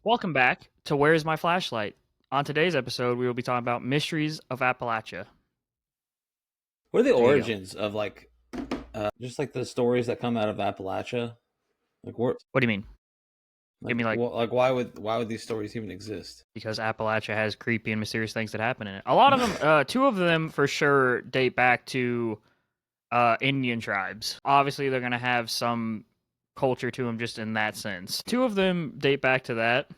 Welcome back to Where's My Flashlight? On today's episode, we will be talking about mysteries of Appalachia. What are the There you go. origins of just like the stories that come out of Appalachia? Like what? What do you mean? Give Like me why would these stories even exist? because Appalachia has creepy and mysterious things that happen in it. A lot of them, two of them for sure date back to Indian tribes. Obviously, they're gonna have some culture to them just in that sense. Two of them date back to that.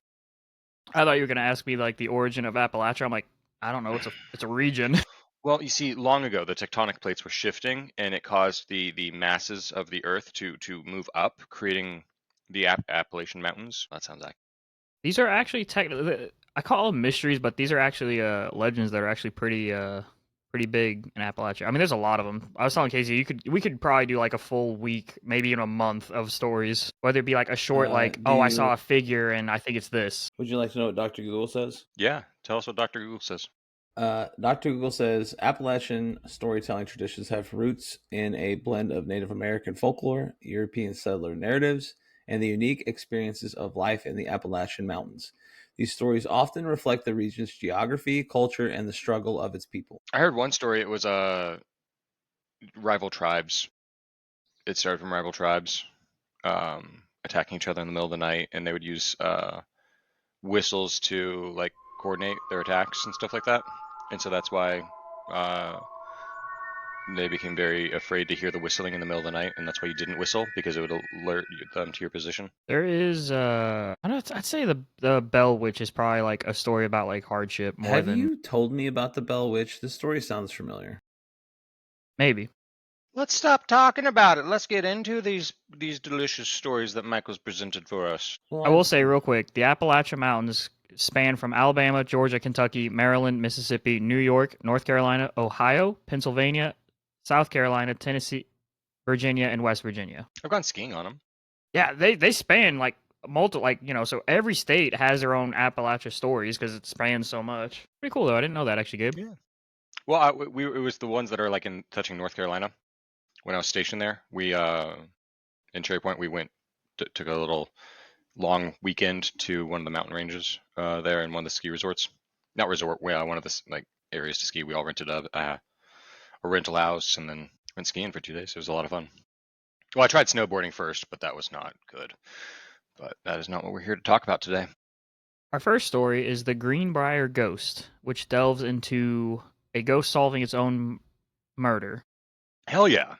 I thought you were gonna ask me like the origin of Appalachia. I'm like, I don't know. It's a region. Well, you see, long ago the tectonic plates were shifting, and it caused the masses of the Earth to move up, creating the Appalachian Mountains. That sounds accurate. These are actually I call them mysteries, but these are actually legends that are actually pretty big in Appalachia. I mean, there's a lot of them. I was telling Casey, we could probably do like a full week, maybe even a month of stories. Whether it be like a short, like, oh, I saw a figure and I think it's this. Would you like to know what Dr. Google says? Yeah, tell us what Dr. Google says. Dr. Google says Appalachian storytelling traditions have roots in a blend of Native American folklore, European settler narratives, and the unique experiences of life in the Appalachian Mountains. These stories often reflect the region's geography, culture, and the struggle of its people. I heard one story. It was rival tribes. It started from rival tribes attacking each other in the middle of the night, and they would use whistles to like coordinate their attacks and stuff like that. And so that's why they became very afraid to hear the whistling in the middle of the night, and that's why you didn't whistle, because it would alert them to your position. There is I'd say the Bell Witch is probably like a story about like hardship more Have than you told me about the Bell Witch? This story sounds familiar. maybe. Let's stop talking about it. Let's get into these delicious stories that Michael's presented for us. I will say real quick, the Appalachian Mountains span from Alabama, Georgia, Kentucky, Maryland, Mississippi, New York, North Carolina, Ohio, Pennsylvania, South Carolina, Tennessee, Virginia, and West Virginia. I've gone skiing on them. Yeah, they span like multiple, like, you know, so every state has their own Appalachia stories because it spans so much. Pretty cool though. I didn't know that actually, Gabe. Yeah. Well, it was the ones that are like in touching North Carolina. When I was stationed there, we in Cherry Point, we went took a little long weekend to one of the mountain ranges there in one of the ski resorts. Not resort, one of the like areas to ski. We all rented a rental house and then went skiing for 2 days. It was a lot of fun. Well, I tried snowboarding first, but that was not good. But that is not what we're here to talk about today. Our first story is the Greenbrier Ghost, which delves into a ghost solving its own murder. Hell yeah.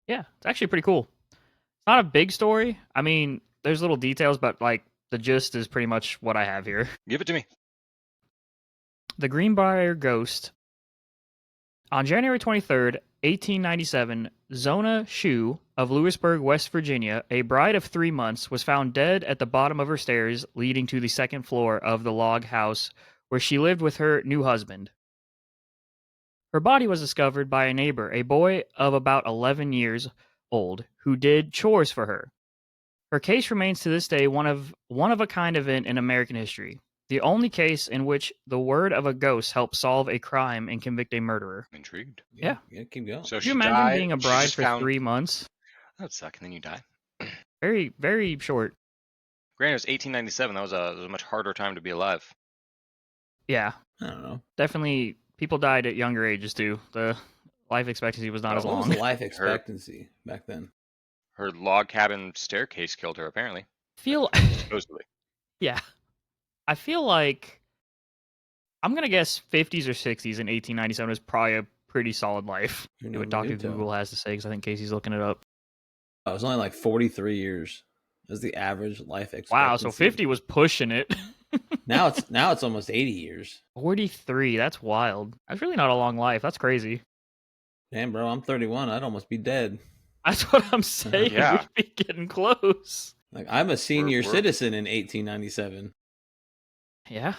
Yeah, it's actually pretty cool. It's not a big story. I mean, there's little details, but like the gist is pretty much what I have here. Give it to me. The Greenbrier Ghost. On January 23rd, 1897, Zona Shue of Lewisburg, West Virginia, a bride of 3 months, was found dead at the bottom of her stairs leading to the second floor of the log house where she lived with her new husband. Her body was discovered by a neighbor, a boy of about 11 years old, who did chores for her. Her case remains to this day one of a kind event in American history. The only case in which the word of a ghost helped solve a crime and convict a murderer. I'm intrigued. Yeah. Keep going. So Could you imagine being a bride for 3 months? That would suck, and then you die. Very, very short. Granted, it was 1897. That was a much harder time to be alive. Yeah. I don't know. Definitely, people died at younger ages too. The life expectancy was not as What long. was the life expectancy back then? Her log cabin staircase killed her, apparently. Supposedly. Yeah. I feel like I'm going to guess 50s or 60s in 1897 is probably a pretty solid life. See what Dr. Google has to say, because I think Casey's looking it up. Oh, it was only like 43 years as the average life expectancy. Wow, so 50 was pushing it. now it's almost 80 years. 43, that's wild. That's really not a long life. That's crazy. Damn, bro, I'm 31. I'd almost be dead. That's what I'm saying. Yeah. We'd be getting close. Like, I'm a senior citizen in 1897. Yeah.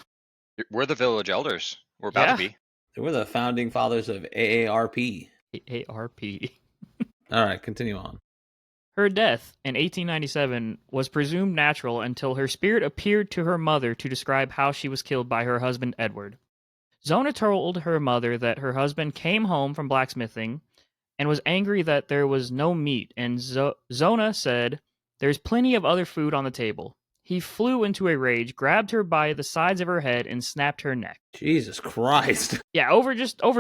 We're the village elders. We're about to be. They were the founding fathers of AARP. AARP. All right, continue on. Her death in 1897 was presumed natural until her spirit appeared to her mother to describe how she was killed by her husband, Edward. Zona told her mother that her husband came home from blacksmithing and was angry that there was no meat, and Zona said, "There's plenty of other food on the table." he flew into a rage, grabbed her by the sides of her head, and snapped her neck. Jesus Christ. Yeah, over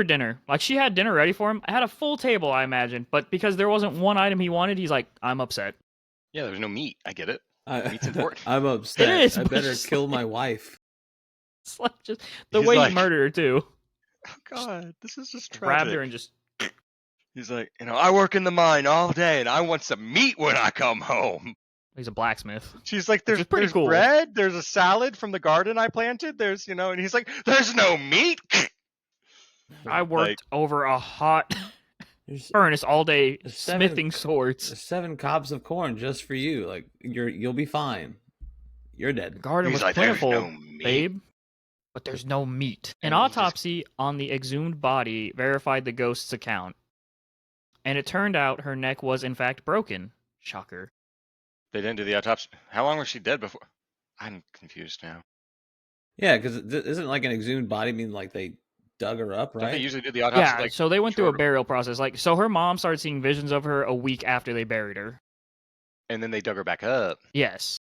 dinner. Like, she had dinner ready for him. I had a full table, I imagine, but because there wasn't one item he wanted, he's like, I'm upset. Yeah, there's no meat. I get it. Meat's important. I'm upset. It is, I but better it's kill like- my wife. It's like just the He's way like- he murdered her too. Oh God, this is just Grabbed tragic. her and just He's like, I work in the mine all day, and I want some meat when I come home. he's a blacksmith. She's like, Which is pretty cool. bread, there's a salad from the garden I planted, there's, and he's like, there's no meat. I worked over a hot There's, furnace all day there's seven- smithing swords. there's 7 cobs of corn just for you. Like, you'll be fine. You're The dead. garden He's was like, plentiful, there's no meat. babe, but there's no meat. An And he just- autopsy on the exhumed body verified the ghost's account, and it turned out her neck was in fact broken. Shocker. They didn't do the autopsy. How long was she dead before? I'm confused now. Yeah, because isn't like an exhumed body mean like they dug her up, Don't they right? usually do the autopsy? Yeah, like, so they went through a short- burial process. Like, so her mom started seeing visions of her a week after they buried her. and then they dug her back up. Yes.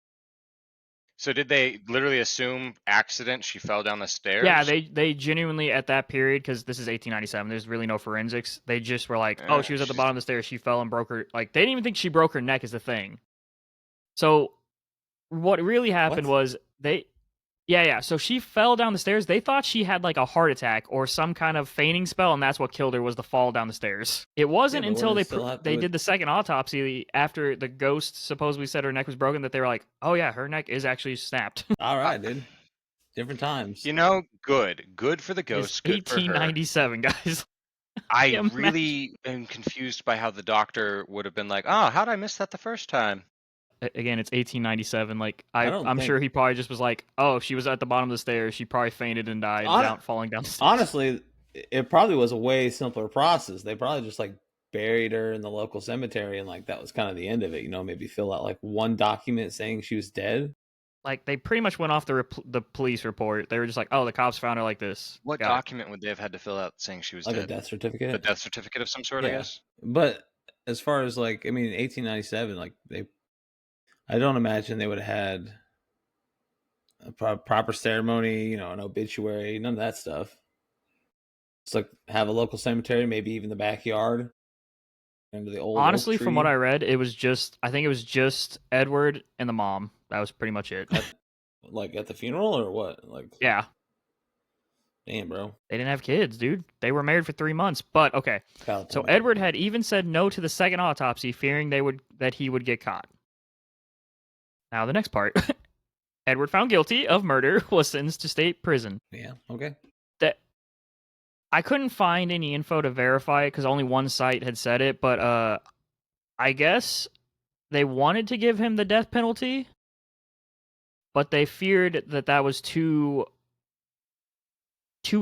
So did they literally assume accident? She fell down the stairs. Yeah, they genuinely at that period, because this is 1897. There's really no forensics. They just were like, oh, she was at the she's- bottom of the stairs. She fell and broke her. Like, they didn't even think she broke her neck is the thing. So what really happened What? was yeah. So she fell down the stairs. They thought she had like a heart attack or some kind of fainting spell, and that's what killed her was the fall down the stairs. It wasn't Yeah, but until wouldn't it still have to they do did the second autopsy after the ghost supposedly said her neck was broken that they were like, oh yeah, her neck is actually snapped. All right, dude. Different times. Good for the It's ghost. Good for her. 1897, guys. I Imagine. really am confused by how the doctor would have been like, oh, how did I miss that the first time? Again, it's 1897. Like, I don't I'm think- sure he probably just was like, oh, she was at the bottom of the stairs. She probably fainted and died falling down the stairs. Honestly, it probably was a way simpler process. They probably just like buried her in the local cemetery, and like that was kind of the end of it. Maybe fill out like one document saying she was dead. Like, they pretty much went off the police report. They were just like, oh, the cops found her like this. What Got it. document would they have had to fill out saying she was Like dead? a death certificate. A death certificate of some sort, I Yeah. guess. But as far as like, 1897, like I don't imagine they would have had a proper ceremony, an obituary, none of that stuff. It's like have a local cemetery, maybe even the backyard. Into the old. Honestly, oak from what tree. I read, I think it was just Edward and the mom. That was pretty much it. Like at the funeral or what? Like, Yeah. damn, bro. They didn't have kids, dude. They were married for 3 months. But, okay. Valid So point. Edward had even said no to the second autopsy, fearing that he would get caught. Now, the next part. Edward, found guilty of murder, was sentenced to state prison. Yeah. Okay. I couldn't find any info to verify it because only one site had said it, but I guess they wanted to give him the death penalty, but they feared that was too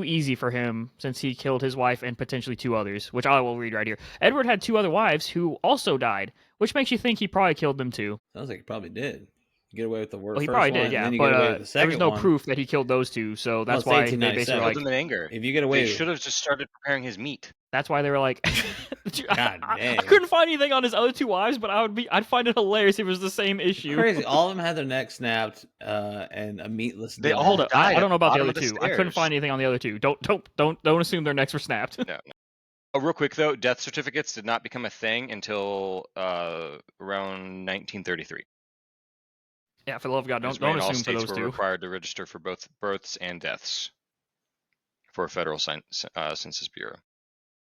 easy for him since he killed his wife and potentially 2 others, which I will read right here. Edward had 2 other wives who also died, which makes you think he probably killed them too. Sounds like he probably did. You get away with the word. Well, he first probably one, did, yeah, and then you get away with but the there was second no one. proof that he killed those 2, so that's it's why they basically 1897. were Killed like, him in anger. If you get away, They should have just started preparing his meat. that's why they were like, God I dang. couldn't find anything on his other 2 wives, but I'd find it hilarious if it was the same issue. crazy. All of them had their necks snapped and a meatless. They dinner. all Hold up, died I don't know about the at other the bottom 2. of I the couldn't stairs. find anything on the other 2. Don't assume their necks were snapped. No. Oh, real quick though, death certificates did not become a thing until around 1933. Yeah, for the love of God, That's don't when all assume for states those were 2. required to register for both births and deaths for a federal census bureau.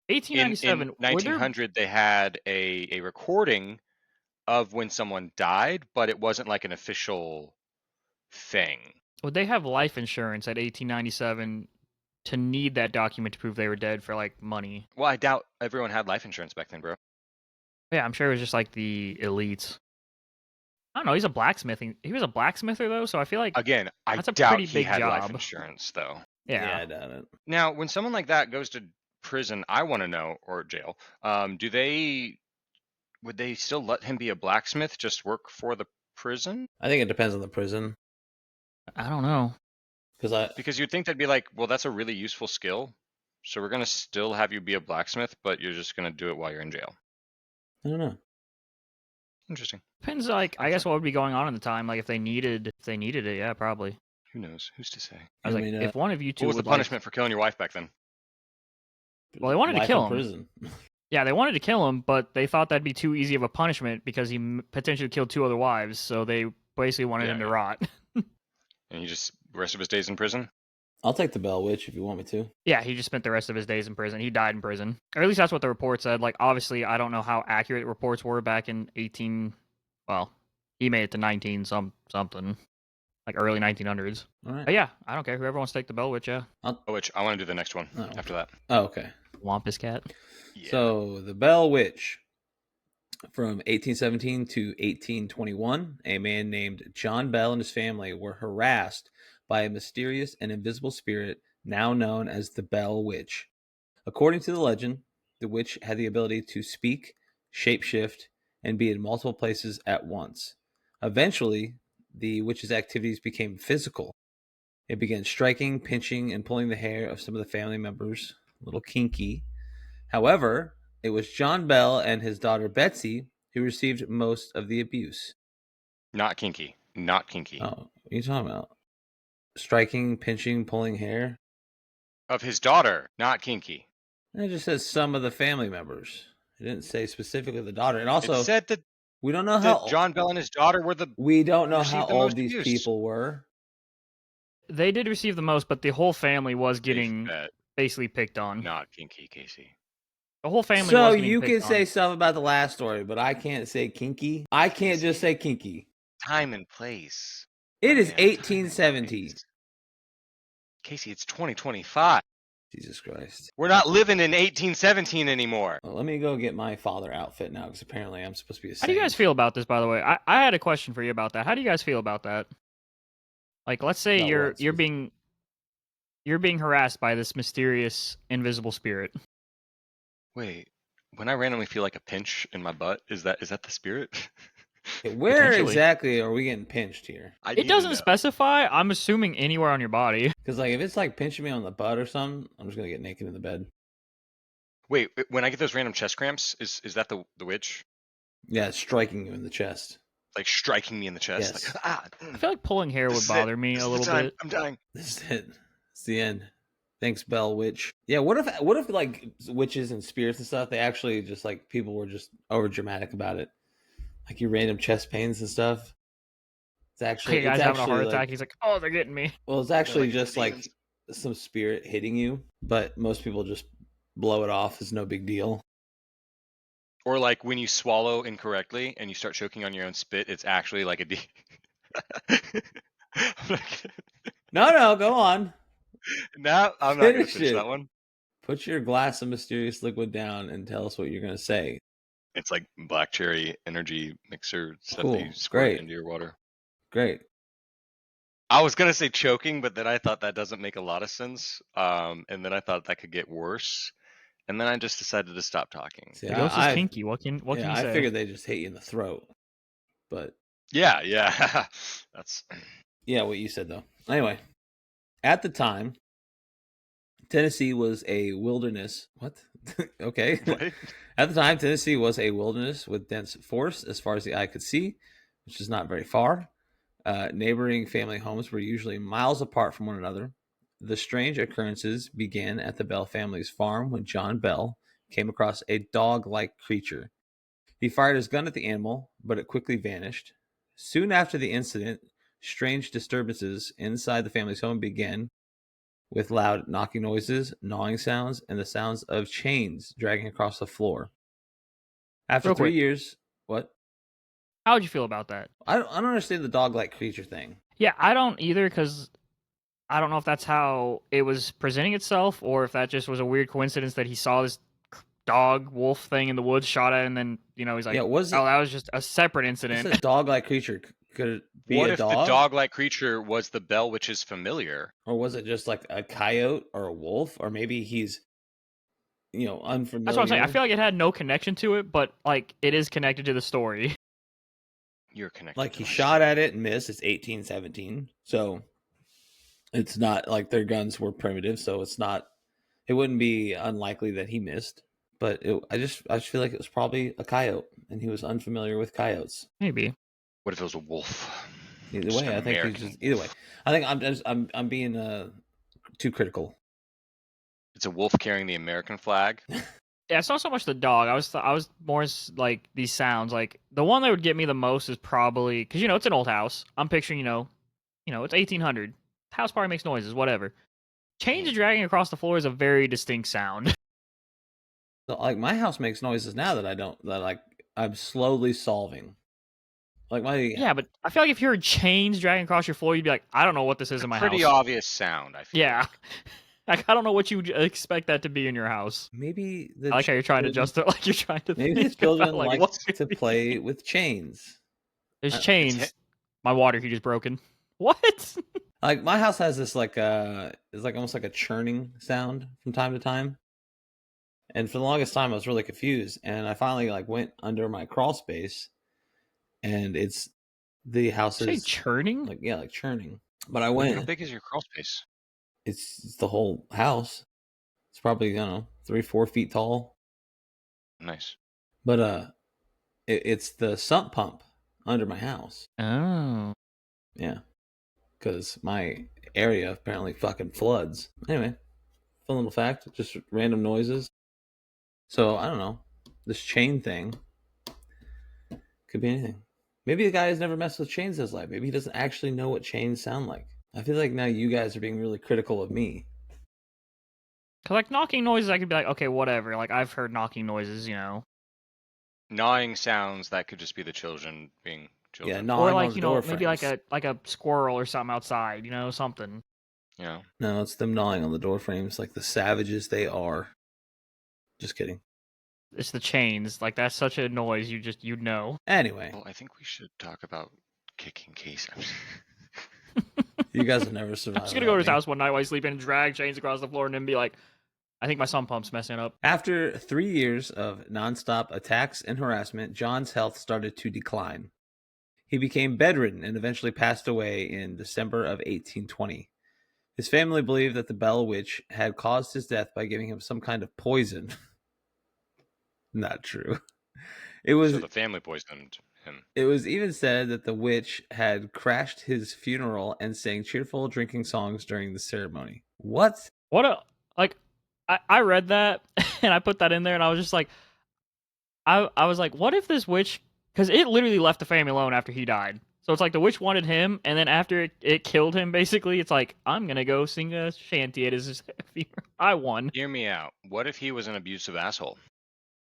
In 1897. were there- 1900, they had a recording of when someone died, but it wasn't like an official thing. Would they have life insurance at 1897 to need that document to prove they were dead for like money? Well, I doubt everyone had life insurance back then, bro. Yeah, I'm sure it was just like the elites. I don't know. He's a blacksmithing. He was a blacksmither though, so I feel like Again, I That's a doubt pretty he big had life job. insurance though. Yeah, I yeah. doubt it. Now, when someone like that goes to prison, I want to know, or jail, would they still let him be a blacksmith, just work for the prison? I think it depends on the prison I don't know. Because you'd think they'd be like, well, that's a really useful skill, so we're gonna still have you be a blacksmith, but you're just gonna do it while you're in jail. I don't know. Interesting. Depends, like, I guess what would be going on at the time. Like, if they needed it, yeah, probably. Who knows? Who's to say? I was I like, mean, if one of you two What was the would like, punishment for killing your wife back then? well, they wanted to life kill in him. prison. Yeah, they wanted to kill him, but they thought that'd be too easy of a punishment because he potentially killed 2 other wives. So they basically wanted him to rot. And he just the rest of his days in prison. I'll take the Bell Witch if you want me to. Yeah, he just spent the rest of his days in prison. He died in prison, or at least that's what the report said. Like, obviously, I don't know how accurate reports were back in 18. Well, he made it to 19 something, like early 1900s. All right. But yeah, I don't care. Whoever wants to take the Bell Witch, yeah. Which I want to do the next one Oh. after that. Oh, okay. Wampus cat. Yeah. So the Bell Witch. From 1817 to 1821, a man named John Bell and his family were harassed by a mysterious and invisible spirit now known as the Bell Witch. According to the legend, the witch had the ability to speak, shapeshift, and be in multiple places at once. Eventually, the witch's activities became physical. It began striking, pinching, and pulling the hair of some of the family members, a little kinky. However, it was John Bell and his daughter Betsy who received most of the abuse. Not kinky. Not kinky. Oh, what are you talking about? Striking, pinching, pulling hair? Of his daughter, not kinky. It just says some of the family members. It didn't say specifically the daughter. And also, It said that, we don't know how John Bell and his daughter were the. we don't know received how the old most these abuse. people were. They did receive the most, but the whole family was getting Safe bet. basically picked on. Not kinky, Casey. The whole family So was getting you can picked say on. stuff about the last story, but I can't say kinky. I can't just say kinky. Time and place. It is Man, time and 1870. place. Casey, it's 2025. Jesus Christ. We're not living in 1817 anymore. Well, let me go get my father outfit now, because apparently I'm supposed to be a How do you guys saint. feel about this, by the way? I had a question for you about that. How do you guys feel about that? Like, let's say About you're what, excuse being harassed by this mysterious invisible spirit. Wait, when I randomly feel like a pinch in my butt, is that the spirit? Where Potentially. exactly are we getting pinched here? I need It to doesn't know. specify. I'm assuming anywhere on your body. Because like if it's like pinching me on the butt or something, I'm just gonna get naked in the bed. Wait, when I get those random chest cramps, is that the witch? Yeah, it's striking you in the chest. Like striking me in the chest? Yes. Like, I feel like pulling hair this would is bother it. me This a is the little time. bit. I'm dying. This is it. It's the end. Thanks, Bell Witch. Yeah, what if like witches and spirits and stuff, they actually just like people were just over dramatic about it. Like your random chest pains and stuff. It's actually Hey, guy's it's having a actually heart like, attack. He's like, oh, they're getting me. well, it's actually like just like demons. some spirit hitting you, but most people just blow it off. It's no big deal. Or like when you swallow incorrectly and you start choking on your own spit, it's actually like No, go on. No, I'm not gonna Finish finish it. that one. Put your glass of mysterious liquid down and tell us what you're gonna say. It's like black cherry energy mixer stuff Cool. that you squirt Great. into your water. Great. I was gonna say choking, but then I thought that doesn't make a lot of sense. And then I thought that could get worse. And then I just decided to stop talking. See, The ghost is kinky. What can you I say? figured they just hit you in the throat. But Yeah. That's yeah, what you said though. Anyway, at the time, Tennessee was a wilderness. What? Okay. what? At the time, Tennessee was a wilderness with dense forest as far as the eye could see, which is not very far. Neighboring family homes were usually miles apart from one another. The strange occurrences began at the Bell family's farm when John Bell came across a dog-like creature. He fired his gun at the animal, but it quickly vanished. Soon after the incident, strange disturbances inside the family's home began, with loud knocking noises, gnawing sounds, and the sounds of chains dragging across the floor. After Real 3 quick. years, what? How would you feel about that? I don't understand the dog-like creature thing. Yeah, I don't either, because I don't know if that's how it was presenting itself, or if that just was a weird coincidence that he saw this dog wolf thing in the woods, shot at it, and then he's like, Yeah, was it? oh, that was just a separate It's incident. a dog-like creature. Could it be What a if dog? the dog-like creature was the Bell Witch's familiar? Or was it just like a coyote or a wolf? Or maybe he's, unfamiliar. That's what I'm saying. I feel like it had no connection to it, but like it is connected to the story. You're connected. Like to he my shot story. at it and missed. It's 1817. So it's not like their guns were primitive. So it wouldn't be unlikely that he missed. but I just feel like it was probably a coyote, and he was unfamiliar with coyotes. Maybe. What if it was a wolf? Either Just way, an I think he's American just either way. wolf. I think I'm being too critical. It's a wolf carrying the American flag. Yeah, it's not so much the dog. I was more like these sounds. Like the one that would get me the most is probably because it's an old house. I'm picturing it's 1800. House probably makes noises. Whatever. Chains dragging across the floor is a very distinct sound. So, like my house makes noises now that I'm slowly solving. Like my Yeah, but I feel like if you heard chains dragging across your floor, you'd be like, I don't know what this is It's a in my pretty house. obvious sound, I feel. Yeah. Like I don't know what you would expect that to be in your house. maybe I like how you're trying to adjust it, like you're trying to maybe the think children about, like like what to play with chains. There's It's chains. My water heater's broken. What? Like my house has this it's like almost like a churning sound from time to time. And for the longest time I was really confused, and I finally like went under my crawl space, and it's the house Say is churning? like churning. But I How went big is your crawl space? it's the whole house. It's probably, I don't know, 3-4 feet tall. Nice. But it's the sump pump under my house. Oh. Yeah. Because my area apparently fucking floods. Anyway, fun little fact, just random noises. So I don't know. This chain thing could be anything. Maybe the guy has never messed with chains in his life. Maybe he doesn't actually know what chains sound like. I feel like now you guys are being really critical of me. Cause like knocking noises, I could be like, okay, whatever. Like I've heard knocking noises, Gnawing sounds, that could just be the children being children. Yeah, or gnawing like on the door maybe frames. like a squirrel or something outside, something. Yeah. No, it's them gnawing on the door frames like the savages they are. Just kidding. It's the chains. Like that's such a noise. You'd know. Anyway, Well, I think we should talk about kicking Case. you guys will never I'm survive. just gonna go to his without me. house one night while he's sleeping and drag chains across the floor and then be like, I think my sump pump's messing up. After 3 years of nonstop attacks and harassment, John's health started to decline. He became bedridden and eventually passed away in December of 1820. His family believed that the Bell Witch had caused his death by giving him some kind of poison. Not true. It was So the family poisoned him. It was even said that the witch had crashed his funeral and sang cheerful drinking songs during the ceremony. What? What a like. I read that and I put that in there and I was just like, I was like, what if this witch? Because it literally left the family alone after he died. So it's like the witch wanted him, and then after it killed him, basically, it's like I'm gonna go sing a shanty at his funeral. I won. Hear me out. What if he was an abusive asshole?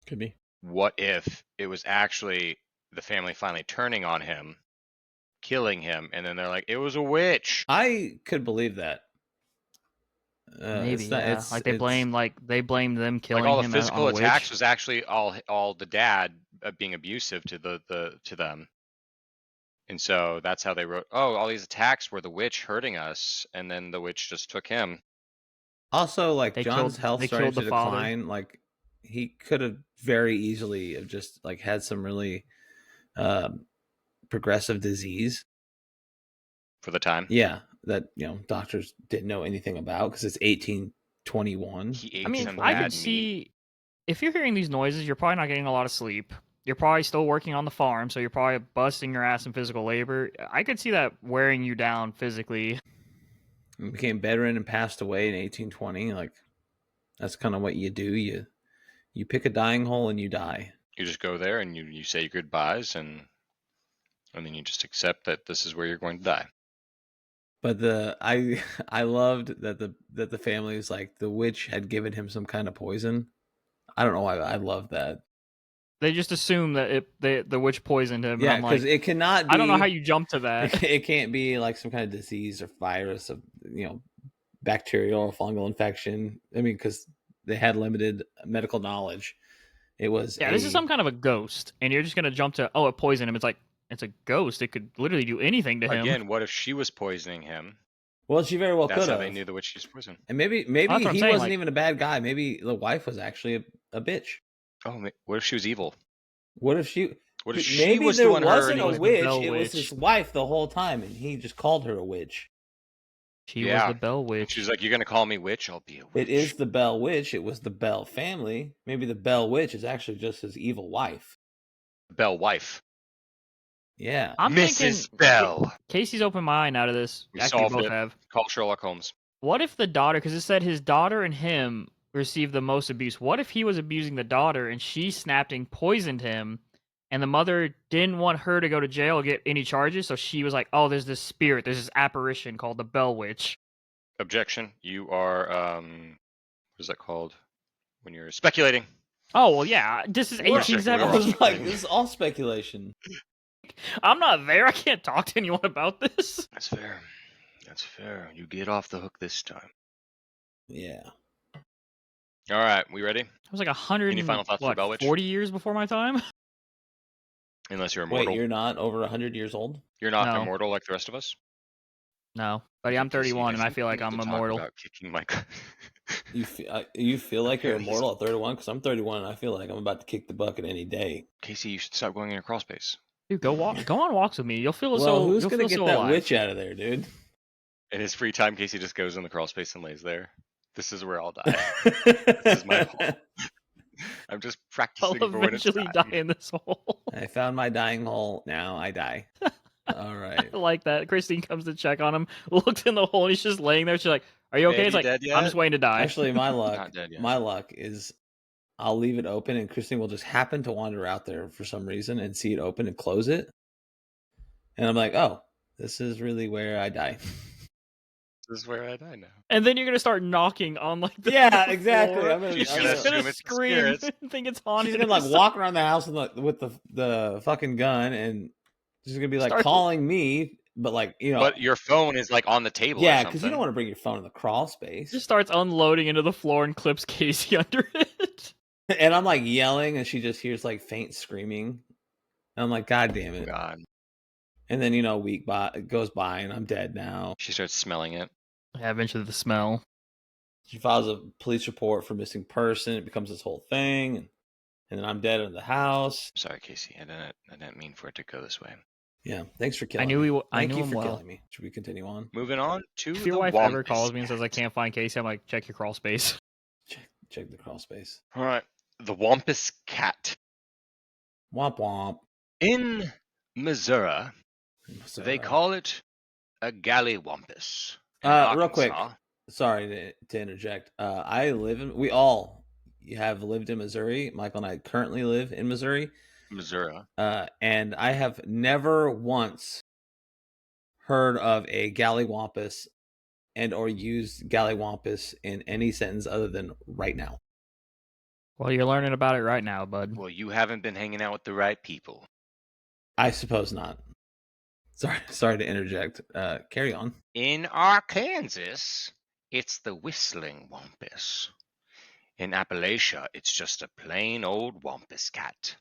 Could be. What if it was actually the family finally turning on him, killing him, and then they're like, it was a witch? I could believe that. Maybe it's not, yeah. it's, Like they blamed them killing Like all the him physical on the attacks witch. was actually all the dad being abusive to to them. And so that's how they wrote, oh, all these attacks were the witch hurting us, and then the witch just took him. Also, like They John's killed- health they started killed to the father. decline. Like he could have very easily have just like had some really progressive disease. For the time. Yeah, that doctors didn't know anything about because it's 1821. He ate I mean, some I bad could meat. see if you're hearing these noises, you're probably not getting a lot of sleep. You're probably still working on the farm, so you're probably busting your ass in physical labor. I could see that wearing you down physically. He became bedridden and passed away in 1820. Like that's kind of what you do. You pick a dying hole and you die. You just go there and you say your goodbyes, and then you just accept that this is where you're going to die. But I loved that the family was like the witch had given him some kind of poison. I don't know why I love that. They just assume that the witch poisoned him. Yeah, and I'm like, because it cannot be. I don't know how you jump to that. It can't be like some kind of disease or virus of bacterial or fungal infection. I mean, because they had limited medical knowledge. It was Yeah, this is some kind of a ghost, and you're just gonna jump to it poisoned him. It's like it's a ghost. It could literally do anything to him. Again, what if she was poisoning him? Well, she very well That's could how have. they knew the witch was poisoned. And maybe That's what I'm he saying, wasn't like- even a bad guy. Maybe the wife was actually a bitch. Oh, what if she was evil? What if she? What if she Maybe was there the one wasn't hurting a him? witch. No It was witch. his wife the whole time, and he just called her a witch. She was Yeah. the Bell Witch. She's like, "You're gonna call me witch? I'll be a witch." It is the Bell Witch. It was the Bell family. Maybe the Bell Witch is actually just his evil wife. Bell wife. Yeah. I'm Mrs. thinking Bell. Casey's opened my mind out of this. We Actually, solved both it. have. Call Sherlock Holmes. What if the daughter, because it said his daughter and him received the most abuse. What if he was abusing the daughter and she snapped and poisoned him, and the mother didn't want her to go to jail or get any charges, so she was like, "Oh, there's this spirit, there's this apparition called the Bell Witch." Objection. You are what is that called? When you're speculating. Oh well, yeah. This is We're- 1870. I was like, this is all speculation. I'm not there. I can't talk to anyone about this. That's fair. That's fair. You get off the hook this time. Yeah. All right, we ready? I was like 100 Any final thoughts for Bell Witch? 40 years before my time. Unless you're immortal. Wait, you're not over 100 years old? You're not No. immortal like the rest of us? No, buddy, I'm 31 and I feel like I'm immortal. About kicking my... You feel like you're Okay, immortal at 31? Because I'm 31 and I feel like I'm about to kick the bucket any day. Casey, you should stop going in your crawl space. Dude, go on walks with me. You'll feel Well, so. who's you'll gonna feel get so that alive. witch out of there, dude? In his free time, Casey just goes in the crawl space and lays there. This is where I'll die. This is my hole. I'm just I'll practicing for when it's eventually time. die in this hole. I found my dying hole. Now I die. All right. I like that. Christine comes to check on him, looks in the hole, and he's just laying there. She's like, "Are you okay?" Babe, It's you like, dead "I'm yet?" just waiting to die." Actually, my luck, Not dead yet. my luck is I'll leave it open and Christine will just happen to wander out there for some reason and see it open and close it. And I'm like, oh, this is really where I die. This is where I die now. And then you're gonna start knocking on like the Yeah, the exactly. floor. I'm gonna- She's I'm gonna She's assume gonna it's the scream spirits. and think it's haunted. She's gonna like walk around the house with the fucking gun and she's gonna be like Start- calling me, but like, you know, But your phone is like on the table. yeah, because because you don't want to bring your phone in the crawl space. Just starts unloading into the floor and clips Casey under it. And I'm like yelling, and she just hears like faint screaming. And I'm like, God damn it! God. And then a week goes by, and I'm dead now. She starts smelling it. Yeah, eventually the smell. She files a police report for missing person. It becomes this whole thing, and then I'm dead in the house. Sorry, Casey. I didn't mean for it to go this way. Yeah, thanks for killing I knew me. I Thank knew you him for well. killing me. Should we continue on? Moving on to If the your wife ever Wampus calls me and says I Cat. can't find Casey, I'm like, check your crawl space. Check the crawl space. All right, the Wampus Cat. Womp womp. In Missouri, they call it a gallywampus. In Real quick. Arkansas, Sorry to interject. We all have lived in Missouri. Michael and I currently live in Missouri. Missouri. And I have never once heard of a gallywampus and or used gallywampus in any sentence other than right now. Well, you're learning about it right now, bud. Well, you haven't been hanging out with the right people. I suppose not. Sorry to interject. Carry on. In Arkansas, it's the whistling wampus. In Appalachia, it's just a plain old wampus cat.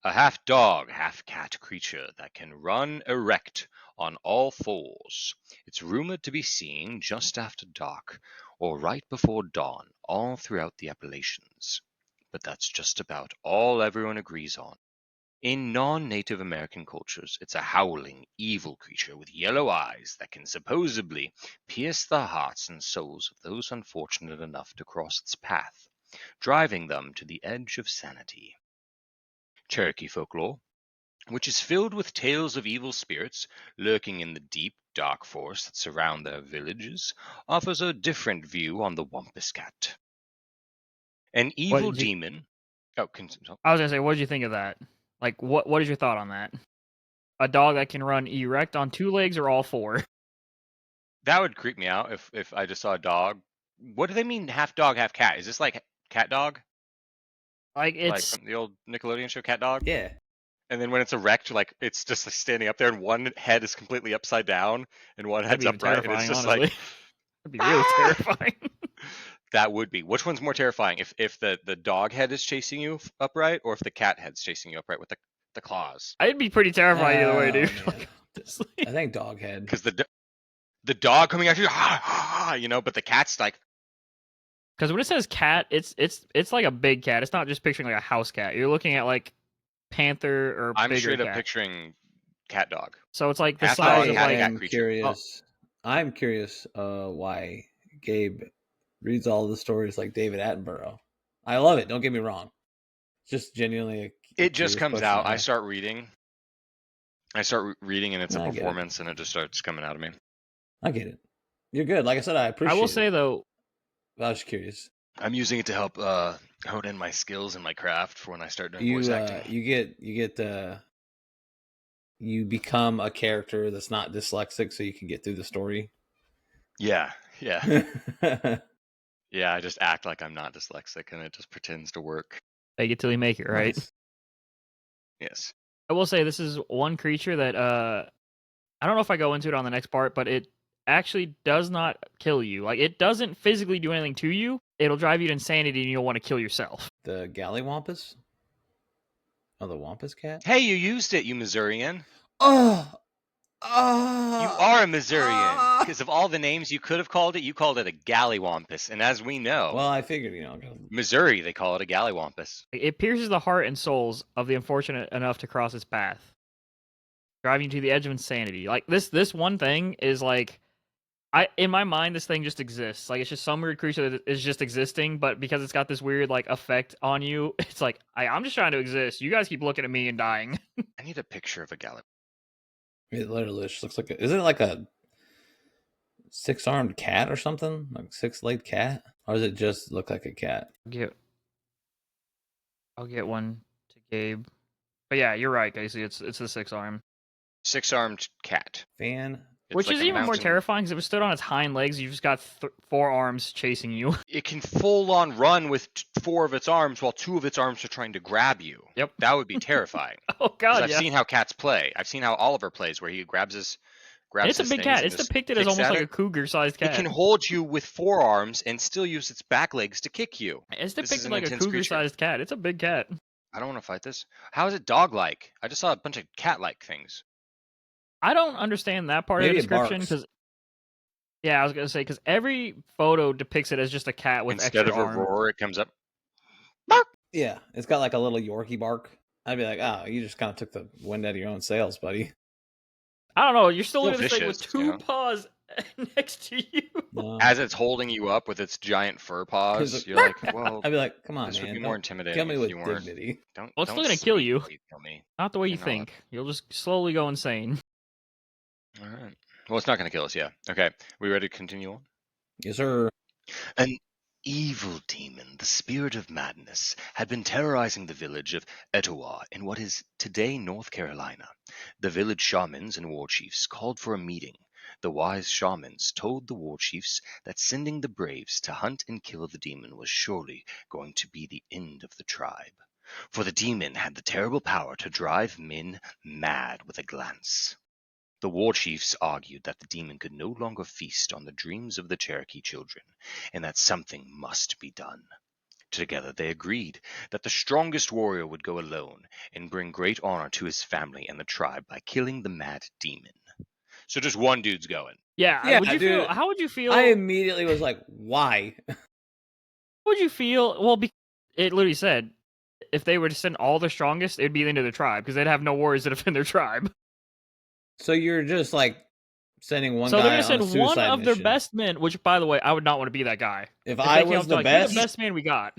A half dog, half cat creature that can run erect on all fours. It's rumored to be seen just after dark or right before dawn all throughout the Appalachians. But that's just about all everyone agrees on. In non-Native American cultures, it's a howling, evil creature with yellow eyes that can supposedly pierce the hearts and souls of those unfortunate enough to cross its path, driving them to the edge of sanity. Cherokee folklore, which is filled with tales of evil spirits lurking in the deep, dark forests that surround their villages, offers a different view on the Wampus Cat. An evil did you- demon... Oh, I was gonna say, what did you think of that? Like, what is your thought on that? A dog that can run erect on two legs or all four? that would creep me out if I just saw a dog. What do they mean half dog, half cat? Is this like Cat Dog? Like, Like it's from the old Nickelodeon show Cat Dog? Yeah. And then when it's erect, like it's just like standing up there and one head is completely upside down and one that'd head's be upright and it's terrifying, just honestly. like That'd be really "Ah!" terrifying. That would be. Which one's more terrifying? If the dog head is chasing you upright or if the cat head's chasing you upright with the claws? I'd be pretty terrified either way, Oh, dude. man. Like, honestly. I think Doghead. Because the dog coming after you, but the cat's like, Because when it says cat, it's like a big cat. It's not just picturing like a house cat. You're looking at like panther or I'm bigger straight up cat. picturing cat dog. So it's like the Half size dog, of half like cat am creature. curious. I'm curious why Gabe reads all the stories like David Attenborough. I love it. Don't get me wrong. It's just genuinely a It just curious comes question out. I I have. start reading. And it's a I get it. performance, and it just starts coming out of me. I get it. You're good. Like I said, I I appreciate will say it. though, I was just curious. I'm using it to help hone in my skills and my craft for when I start doing You voice acting. you become a character that's not dyslexic, so you can get through the story. Yeah. Yeah, I just act like I'm not dyslexic, and it just pretends to work. fake it till you make it, right? Nice. Yes. I will say this is one creature that I don't know if I go into it on the next part, but it actually does not kill you. Like it doesn't physically do anything to you. It'll drive you to insanity and you'll want to kill yourself. The Gallywampus? Oh, the Wampus cat? Hey, you used it, you Missourian. Oh! You are a Missourian. Because of all the names you could have called it, you called it a gallywampus. And as we know, Well, I figured, Missouri, they call it a gallywampus. It pierces the heart and souls of the unfortunate enough to cross its path, driving you to the edge of insanity. Like this one thing is like in my mind, this thing just exists. Like it's just some weird creature that is just existing, but because it's got this weird like effect on you, it's like I'm just trying to exist. You guys keep looking at me and dying. I need a picture of a gallywampus. It literally just looks like isn't it like a 6-armed cat or something? Like 6-legged cat? Or does it just look like a cat? I'll get one to Gabe. But yeah, you're right, Casey. It's the 6-arm. 6-armed cat. Fan. It's Which like is a even more mountain. terrifying because if it stood on its hind legs, you've just got 4 arms chasing you. It can full on run with 4 of its arms while 2 of its arms are trying to grab you. Yep. That would be terrifying. Oh God, I've seen how cats play. I've seen how Oliver plays, where he grabs his. And it's a big cat. It's depicted as almost like a cougar-sized cat. It can hold you with 4 arms and still use its back legs to kick you. It's depicted like a cougar-sized cat. It's a big cat. I don't want to fight this. How is it dog-like? I just saw a bunch of cat-like things. I don't understand that part of the description because. Yeah, I was gonna say because every photo depicts it as just a cat with instead extra of a roar, it comes up. Bark! Yeah, it's got like a little Yorkie bark. I'd be like, oh, you just kind of took the wind out of your own sails, buddy. I don't know. You're still looking at this thing with 2 paws next to you. No. As it's holding you up with its giant fur paws, you're like, well, I'd be like, come on, this man. would be more intimidating. Kill me with you weren't. dignity. Well, it's still gonna kill you. Kill me. Not the way you think. You'll just slowly go insane. All right. Well, it's not gonna kill us. Yeah. Okay. We ready to continue on? Yes, sir. An evil demon, the spirit of madness, had been terrorizing the village of Etowah in what is today North Carolina. The village shamans and war chiefs called for a meeting. The wise shamans told the war chiefs that sending the braves to hunt and kill the demon was surely going to be the end of the tribe. For the demon had the terrible power to drive men mad with a glance. The war chiefs argued that the demon could no longer feast on the dreams of the Cherokee children, and that something must be done. Together they agreed that the strongest warrior would go alone and bring great honor to his family and the tribe by killing the mad demon. So just one dude's going. Yeah. Would you feel? How would you feel? I immediately was like, why? How would you feel? Well, it literally said if they were to send all the strongest, it'd be the end of the tribe because they'd have no warriors to defend their tribe. So you're just like sending one. So guy they're gonna send one of mission. their best men. Which, by the way, I would not want to be that guy. If I was the best, the best man we got,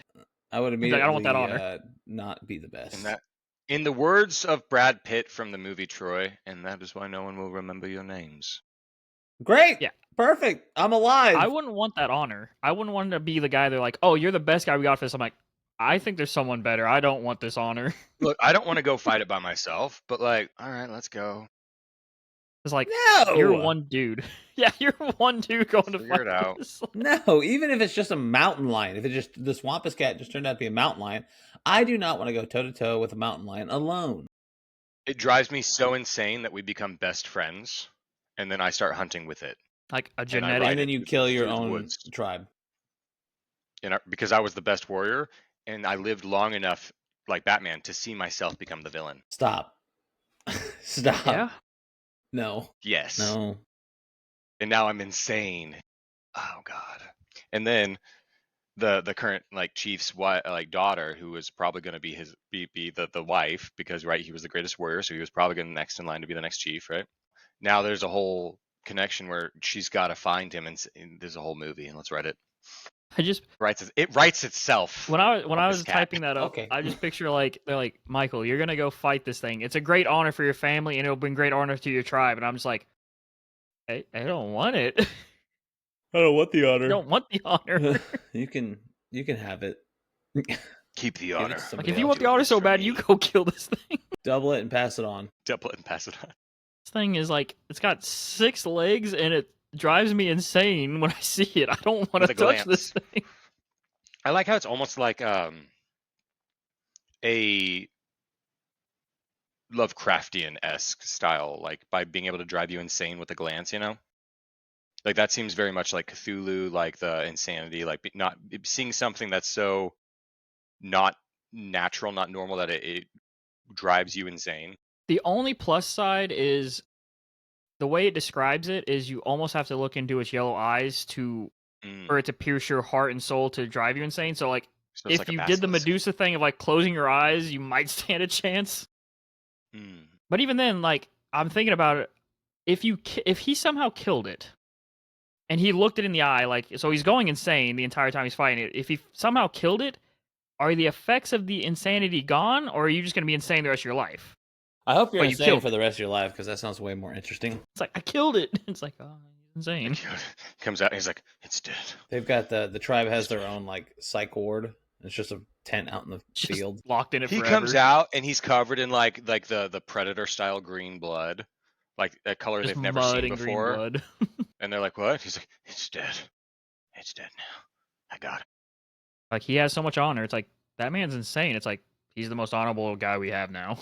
I would immediately. I don't want that honor. Not be the best. In the words of Brad Pitt from the movie Troy, and that is why no one will remember your names. Great. Yeah. Perfect. I'm alive. I wouldn't want that honor. I wouldn't want to be the guy. They're like, oh, you're the best guy we got for this. I'm like, I think there's someone better. I don't want this honor. Look, I don't want to go fight it by myself, but like, all right, let's go. It's like, no, you're one dude. Yeah, you're one dude going to figure it out. No, even if it's just a mountain lion, if it just this Wampus cat just turned out to be a mountain lion, I do not want to go toe to toe with a mountain lion alone. It drives me so insane that we become best friends, and then I start hunting with it. Like a genetic, and then you kill your own tribe. And because I was the best warrior, and I lived long enough, like Batman, to see myself become the villain. Stop. Stop. Yeah. No. Yes. No. And now I'm insane. Oh God. And then the current like chief's daughter, who was probably going to be the wife, because right, he was the greatest warrior, so he was probably going to next in line to be the next chief, right? Now there's a whole connection where she's got to find him, and there's a whole movie, and let's write it. It writes itself. When I was This cat. typing that up, Okay. I just picture like they're like, Michael, you're gonna go fight this thing. It's a great honor for your family, and it'll bring great honor to your tribe. And I'm just like, I don't want it. I don't want the I honor. don't want the honor. You can have it. Keep the Give it honor. to Like somebody if you else. want the honor so for bad, me. you go kill this thing. Double it and pass it on. Double it and pass it on. This thing is like, it's got 6 legs, and it drives me insane when I see it. I don't want With to a touch glance. this thing. I like how it's almost like a Lovecraftian-esque style, like by being able to drive you insane with a glance, you know? Like that seems very much like Cthulhu, like the insanity, like not seeing something that's so not natural, not normal that it drives you insane. The only plus side is the way it describes it is you almost have to look into its yellow eyes for it to pierce your heart and soul to drive you insane. So like, So it's if like a you did the basilisk. Medusa thing of like closing your eyes, you might stand a chance. But even then, like, I'm thinking about it. If he somehow killed it, and he looked it in the eye, like, so he's going insane the entire time he's fighting it. If he somehow killed it, are the effects of the insanity gone, or are you just going to be insane the rest of your life? I hope you're But you insane killed for the rest of your life because that sounds way more interesting. It's like, I killed it. It's like, oh, he's insane. Comes out and he's like, it's dead. They've got the tribe has their own like psych ward. It's just a tent out in the Just field. locked in it He forever. comes out and he's covered in like the predator style green blood, like a color Just they've never mud seen and green before. blood. And they're like, what? He's like, it's dead. It's dead now. I got it. Like, he has so much honor. It's like, that man's insane. It's like, he's the most honorable guy we have now.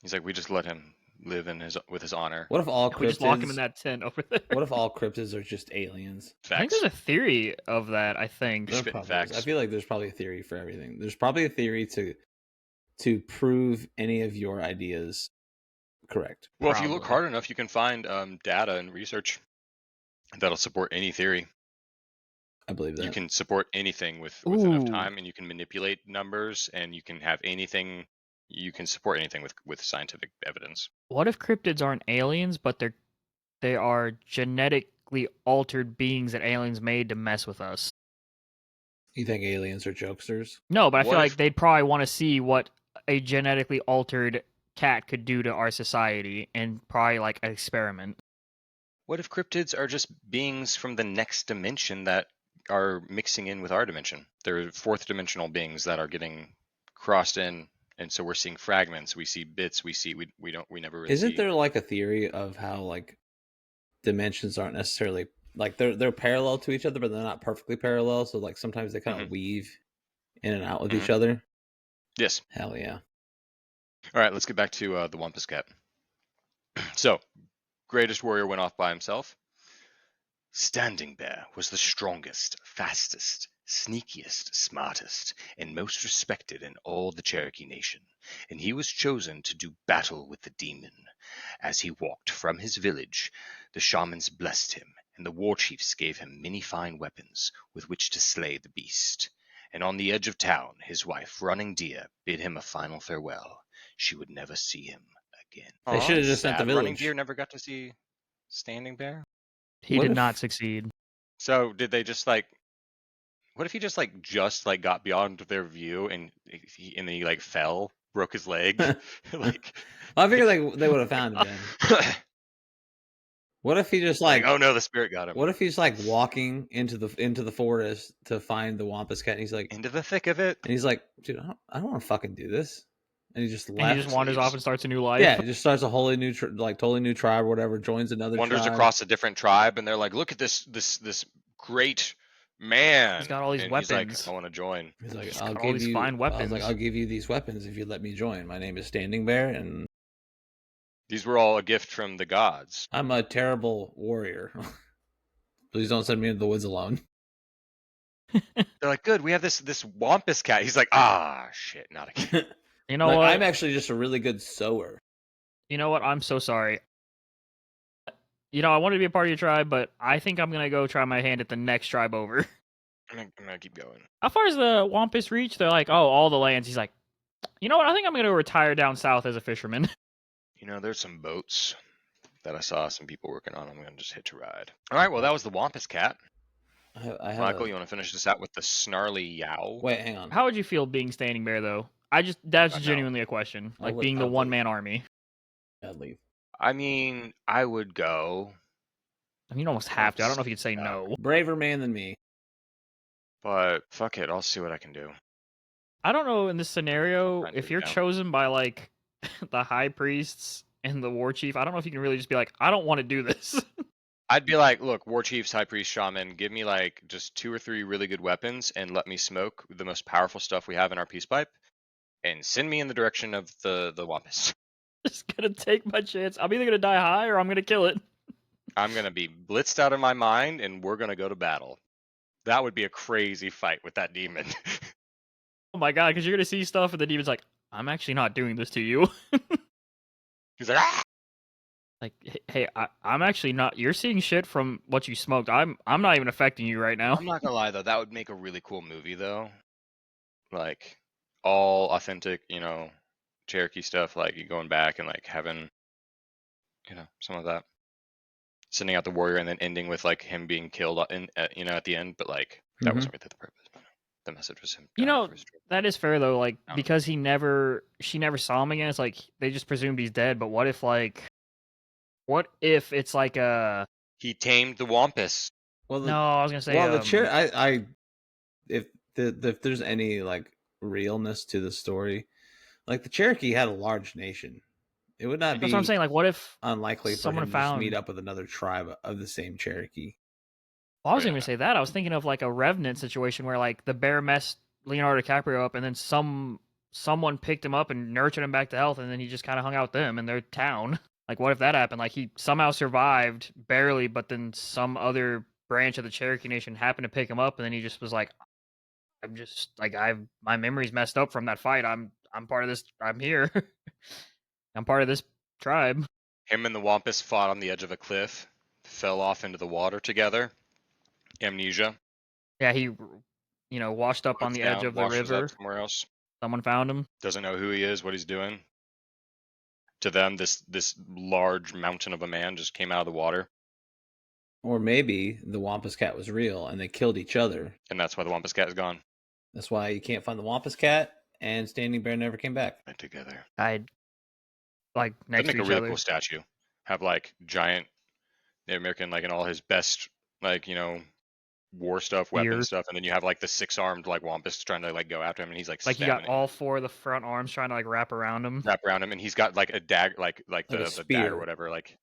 He's like, we just let him live with his honor. What if all We just lock him in cryptids? that tent over there. What if all cryptids are just aliens? I think Facts. there's a theory of that, I think. Just There spitting probably is. facts. I feel like there's probably a theory for everything. There's probably a theory to prove any of your ideas correct. Well, if you look Probably. hard enough, you can find data and research that'll support any theory. I believe that. You can support anything with enough Ooh. time, and you can manipulate numbers, and you can have anything. You can support anything with scientific evidence. What if cryptids aren't aliens, but they are genetically altered beings that aliens made to mess with us? You think aliens are jokesters? No, but I feel What like if- they'd probably want to see what a genetically altered cat could do to our society, and probably like an experiment. What if cryptids are just beings from the next dimension that are mixing in with our dimension? They're fourth dimensional beings that are getting crossed in, and so we're seeing fragments. We see bits. We never really Isn't see. there like a theory of how like dimensions aren't necessarily like they're parallel to each other, but they're not perfectly parallel. So like sometimes they kind of weave in and out with each other. Yes. Hell yeah. All right, let's get back to the Wampus Cat. So, greatest warrior went off by himself. Standing Bear was the strongest, fastest, sneakiest, smartest, and most respected in all the Cherokee Nation, and he was chosen to do battle with the demon. As he walked from his village, the shamans blessed him, and the war chiefs gave him many fine weapons with which to slay the beast. And on the edge of town, his wife, Running Deer, bid him a final farewell. She would never see him again. They should have just sent the Sad. Running village. Deer never got to see Standing Bear. He What did if- not succeed. So did they just like? What if he just got beyond their view and he like fell, broke his leg, like? I figured they would have found him then. What if he just like oh no, the spirit got him. what if he's like walking into the forest to find the Wampus Cat and he's like Into the thick of it? dude, I don't want to fucking do this. And he just And left. he just wanders leaves. off and starts a new life. Yeah, he just starts a wholly new totally new tribe or whatever, joins another Wanders tribe. across a different tribe, and they're like, "Look at this great man. He's got all these and weapons. He's like, I want to join." He's like, He's I'll got all give these you fine I was weapons. like, I'll give you these weapons if you let me join. My name is Standing Bear, and These were all a gift from the gods. I'm a terrible warrior. Please don't send me into the woods alone. They're like, "Good, we have this Wampus Cat." He's like, "Ah, shit, not again." You know Like, what? I'm actually just a really good sewer. You know what? I'm so sorry. You know, I wanted to be a part of your tribe, but I think I'm gonna go try my hand at the next tribe over. I'm gonna keep going. How far does the Wampus reach? They're like, oh, all the lands. He's like, you know what? I think I'm gonna retire down south as a fisherman. You know, there's some boats that I saw some people working on. I'm gonna just hitch a ride. All right, well that was the Wampus Cat. I have Michael, you want to finish this out with the Snarly Yow? Wait, hang on. How would you feel being Standing Bear though? That's No. genuinely a question. I Like would- being the I'd one leave. man army. I'd leave. I mean, I would go, I mean, you almost have to. I don't know if you could say no. Braver man than me. but fuck it, I'll see what I can do. I don't know in this scenario Trying to if do you're it now. chosen by like the high priests and the war chief. I don't know if you can really just be like, I don't want to do this. I'd be like, look, war chiefs, high priest, shaman, give me like just 2 or 3 really good weapons and let me smoke the most powerful stuff we have in our peace pipe, and send me in the direction of the Wampus. Just gonna take my chance. I'm either gonna die high or I'm gonna kill it. I'm gonna be blitzed out of my mind, and we're gonna go to battle. That would be a crazy fight with that demon. Oh my god, because you're gonna see stuff and the demon's like, I'm actually not doing this to you. He's like, ah! Like, hey, I'm actually not. You're seeing shit from what you smoked. I'm not even affecting you right now. I'm not gonna lie though, that would make a really cool movie though. Like all authentic, Cherokee stuff, like you going back and like having, some of that. Sending out the warrior and then ending with like him being killed at the end, but like that Mhm. wasn't really the purpose. The message was him. You dying know, for his tribe. that is fair though. Like, Um, because she never saw him again. It's like they just presumed he's dead. But what if it's like a He tamed the Wampus. Well, no? I was gonna say if there's any like realness to the story, like the Cherokee had a large nation. It would not that's what I'm be saying. Like, what if unlikely for someone him to just found? meet up with another tribe of the same Cherokee. Well, I was Yeah. even gonna say that. I was thinking of like a Revenant situation where like the bear messed Leonardo DiCaprio up, and then someone picked him up and nurtured him back to health, and then he just kind of hung out with them in their town. Like, what if that happened? Like, he somehow survived barely, but then some other branch of the Cherokee Nation happened to pick him up, and then he just was like, "I'm just like my memory's messed up from that fight. I'm part of this. I'm here. I'm part of this tribe." Him and the Wampus fought on the edge of a cliff, fell off into the water together. Amnesia. Yeah, he washed up on Floats the edge down, of the washes river. up somewhere else. Someone found him. Doesn't know who he is, what he's doing. To them, this large mountain of a man just came out of the water, Or maybe the Wampus Cat was real and they killed each other. and that's why the Wampus Cat is gone. That's why you can't find the Wampus Cat, and Standing Bear never came back. Right together. Died like That'd next make to a each really other. cool statue. Have like giant Native American, like in all his best, like war stuff, weapon Gear. stuff, and then you have like the 6-armed like Wampus trying to like go after him, and he's like Like you got spamming it, all four of the front arms trying to like wrap around him. wrap around him, and he's got like a dagger, like a the spear. dagger or whatever, like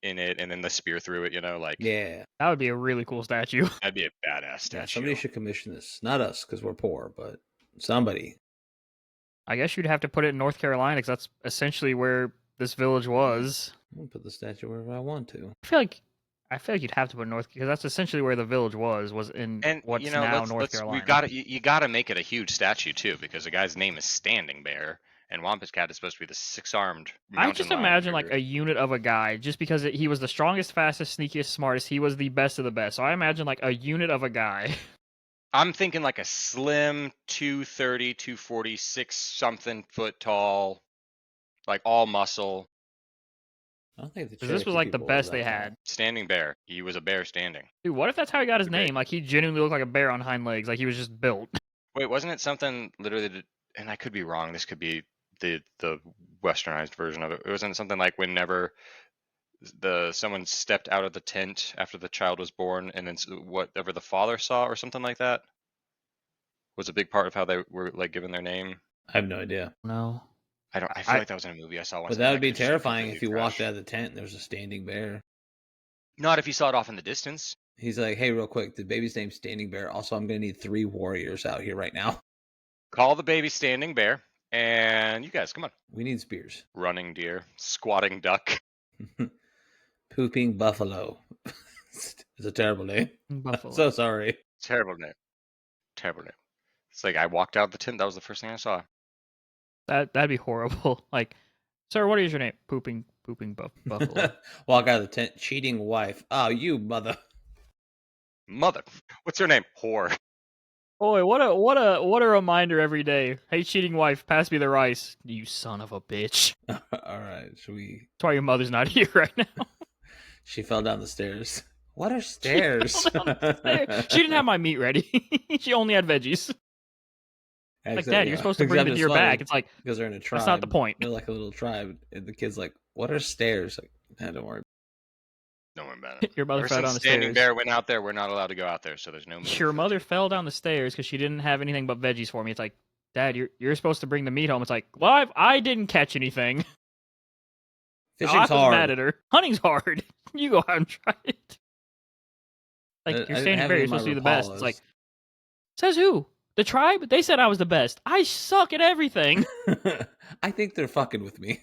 in it, and then the spear through it. Like Yeah. That would be a really cool statue. that'd be a badass statue. Yeah, somebody should commission this. Not us, because we're poor, but somebody. I guess you'd have to put it in North Carolina because that's essentially where this village was. I'll put the statue wherever I want to. I feel like you'd have to put North because that's essentially where the village was in And what's now North Carolina. we got to you got to make it a huge statue too, because the guy's name is Standing Bear, and Wampus Cat is supposed to be the 6-armed. I just imagine like a unit of a guy, just because he was the strongest, fastest, sneakiest, smartest. He was the best of the best. So I imagine like a unit of a guy. I'm thinking like a slim 230, 246 something foot tall, like all muscle. I don't think the 'Cause this was Cherokee like the people best that they tall. had. Standing Bear. He was a bear standing. Dude, what if that's how he got his Okay. name? Like he genuinely looked like a bear on hind legs. Like he was just built. Wait, wasn't it something literally? And I could be wrong. This could be the westernized version of it. It wasn't something like whenever someone stepped out of the tent after the child was born, and then whatever the father saw or something like that was a big part of how they were like given their name. I have no idea. No. I feel like that was in a movie I saw once. But that would be terrifying if you walked out of the tent and there was a standing bear. Not if you saw it off in the distance. He's like, hey, real quick, the baby's name's Standing Bear. Also, I'm going to need 3 warriors out here right now. Call the baby Standing Bear, and you guys, come on. We need spears. Running deer, squatting duck. Pooping buffalo. It's a terrible name. Buffalo. So sorry. Terrible name. Terrible name. It's like I walked out the tent. That was the first thing I saw. That'd be horrible. Like, sir, what is your name? Pooping buffalo. Walk out of the tent. Cheating wife. Oh, you mother. Mother. What's your name? Whore. Boy, what a reminder every day. Hey, cheating wife, pass me the rice. You son of a bitch. All right, should we? That's why your mother's not here right now. She fell down the stairs. What are stairs? She fell down the stairs. She didn't have my meat ready. She only had veggies. Like, Dad, you're supposed to bring the deer back. It's like, because they're in a tribe. that's not the point. They're like a little tribe, and the kid's like, "What are stairs?" Like, don't worry. Don't worry about it. Your mother Ever fell since down the Standing stairs. Bear went out there, we're not allowed to go out there, so there's no meat. Your mother fell down the stairs because she didn't have anything but veggies for me. It's like, Dad, you're supposed to bring the meat home. It's like, well, I didn't catch anything. Fishing's I was hard. mad at her. Hunting's hard. You go out and try it. Like, I you're didn't Standing have Bear, any you're of my supposed to be the best. It's Rapalas. like, says who? The tribe? They said I was the best. I suck at everything. I think they're fucking with me.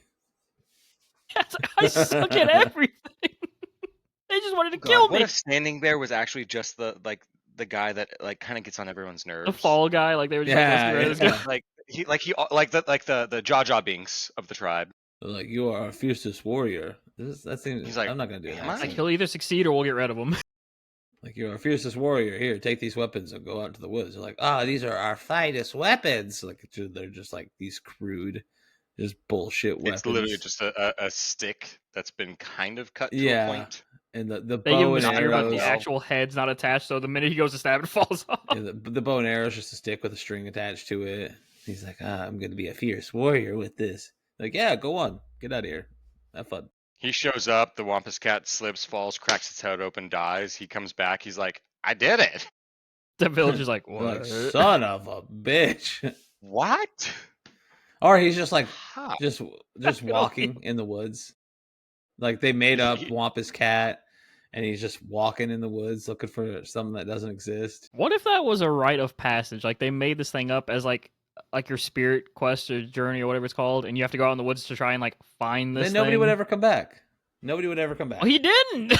It's like, I suck at everything. They just wanted to kill What me. if Standing Bear was actually just the guy that like kind of gets on everyone's nerves? The fall guy, like they were just like, let's get rid of this guy. like the Jaw Binks of the tribe. Like, you are a fiercest warrior. That seems. He's like, I'm not gonna do am that. I? Like, he'll either succeed or we'll get rid of him. Like, you're a fiercest warrior. Here, take these weapons and go out into the woods. They're like, these are our finest weapons. Like, they're just like these crude, just bullshit weapons. It's literally just a stick that's been kind of cut to Yeah. a point. And the They give him bow a and spear, but arrows. the actual head's not attached, so the minute he goes to stab, it falls off. Yeah, the bow and arrow is just a stick with a string attached to it. He's like, I'm going to be a fierce warrior with this. Like, yeah, go on. Get out of here. Have fun. He shows up, the Wampus Cat slips, falls, cracks its head open, dies. He comes back, he's like, I did it. The villager's like, They're what? like, son of a bitch. What? Or he's just like, How? just walking in the woods. Like, they made up Wampus Cat, and he's just walking in the woods looking for something that doesn't exist. What if that was a rite of passage? Like, they made this thing up as like your spirit quest or journey or whatever it's called, and you have to go out in the woods to try and like find this Then nobody thing? would ever come back. Nobody would ever come back. Well, he didn't.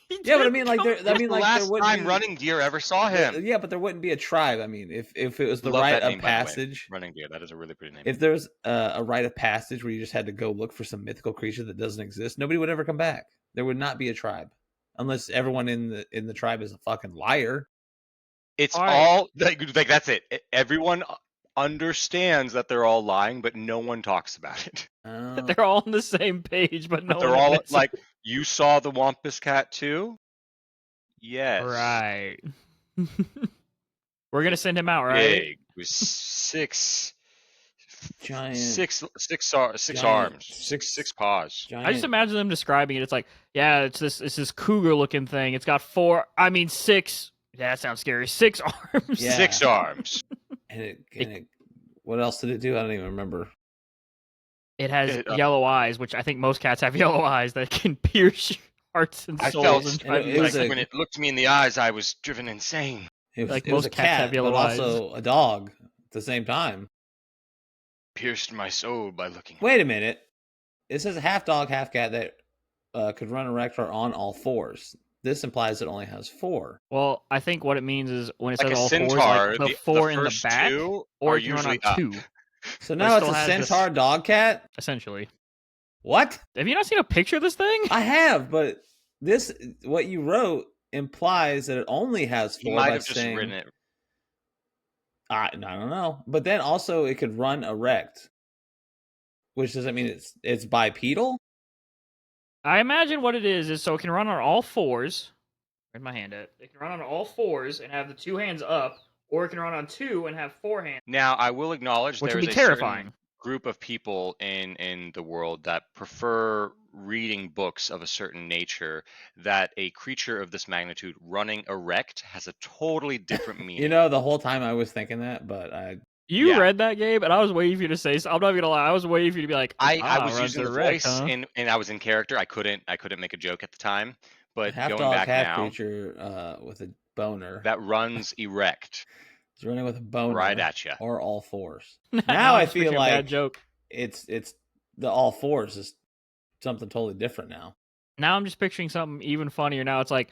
He Yeah, but I didn't mean, like, come there. I back. mean, The like, there last wouldn't time be, Running Deer ever saw him. Yeah, but there wouldn't be a tribe. I mean, if it was the Love rite that of name, by the way. passage, Running Deer, that is a really pretty name. if there's a rite of passage where you just had to go look for some mythical creature that doesn't exist, nobody would ever come back. There would not be a tribe unless everyone in the tribe is a fucking liar. It's All right. all like that's it. Everyone understands that they're all lying, but no one talks about it. They're all on the same page, but no They're one all admits it. like, you saw the Wampus Cat too? Yes. Right. We're gonna send him out, right? Big. With six Giant. Six arms. Six paws. Giant. I just imagine them describing it. It's like, yeah, it's this cougar looking thing. It's got six. Yeah, that sounds scary. 6 arms. Yeah. 6 arms. And it, what else did it do? I don't even remember. It has It, yellow eyes, which I think most cats have yellow eyes that can pierce your hearts and I souls. felt And drive it you was like, when it looked me in the eyes, I was driven insane. It was, Like it was most a cats cat, have yellow but eyes. also a dog at the same time. Pierced my soul by looking. Wait a minute. It says half dog, half cat that could run erect or on all fours. This implies it only has 4. well, I think what it means is when it Like says a all fours, centaur, like the 4 in the first back, 2 or are it can run on usually 2, up. So But now it it's still a has this- centaur dog cat? essentially. What? Have you not seen a picture of this thing? I have, but this, what you wrote, implies that it only has 4 He might by have just saying, written it. I don't know. But then also it could run erect, which doesn't mean it's bipedal. I imagine what it is so it can run on all 4s. Where's my hand at? It can run on all 4s and have the 2 hands up, or it can run on 2 and have 4 hands, Now, I will acknowledge which there would is be a certain terrifying. group of people in the world that prefer reading books of a certain nature that a creature of this magnitude running erect has a totally different meaning. You know, the whole time I was thinking that, but You Yeah. read that, Gabe, and I was waiting for you to say. I'm not even gonna lie. I was waiting for you to be like, I was runs using the erect, voice huh? and I was in character. I couldn't make a joke at the time, but half going dog, back half now, creature with a boner that runs erect is running with a boner right at you. or all 4s. Now Now I I'm just feel picturing a bad like joke. it's the all 4s is something totally different now. Now I'm just picturing something even funnier. Now it's like,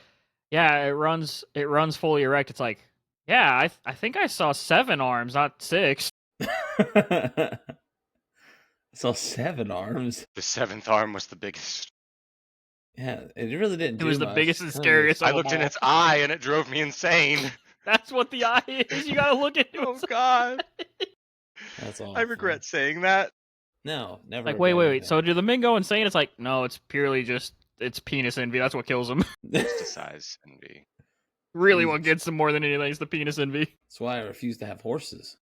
yeah, it runs fully erect. It's like, yeah, I think I saw 7 arms, not 6. So 7 arms. The 7th arm was the biggest. Yeah, it really didn't. It was do the much. biggest and Huh. scariest. I of looked them in all. its eye and it drove me insane. That's what the eye is. You gotta look into Oh it. God, That's all. I regret saying that. No, never. Like, regret wait. anything. So do the men go insane? It's like, no, it's purely just it's penis envy. That's what kills them. Just a size envy. Really, Jesus. what gets them more than anything is the penis envy. That's why I refuse to have horses.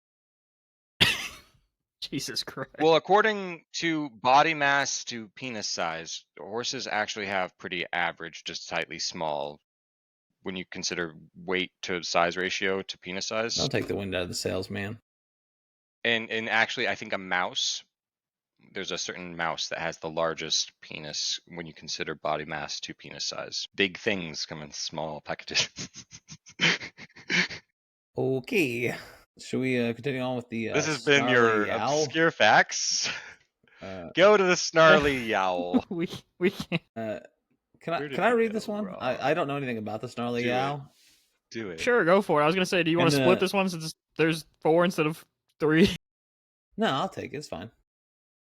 Jesus Christ. Well, according to body mass to penis size, horses actually have pretty average, just slightly small, when you consider weight to size ratio to penis size. Don't take the wind out of the sails, man. And actually, I think a mouse, there's a certain mouse that has the largest penis when you consider body mass to penis size. Big things come in small packages. Okay. Should we continue on with the This has been snarly your yowl? obscure facts. Go to the snarly yowl. we can't. Can Where did I we read go this one? wrong? I don't know anything about the snarly Do it. yowl. Do it. Sure, go for it. I was gonna say, do you want to And, split this one since there's 4 instead of 3? No, I'll take it. It's fine.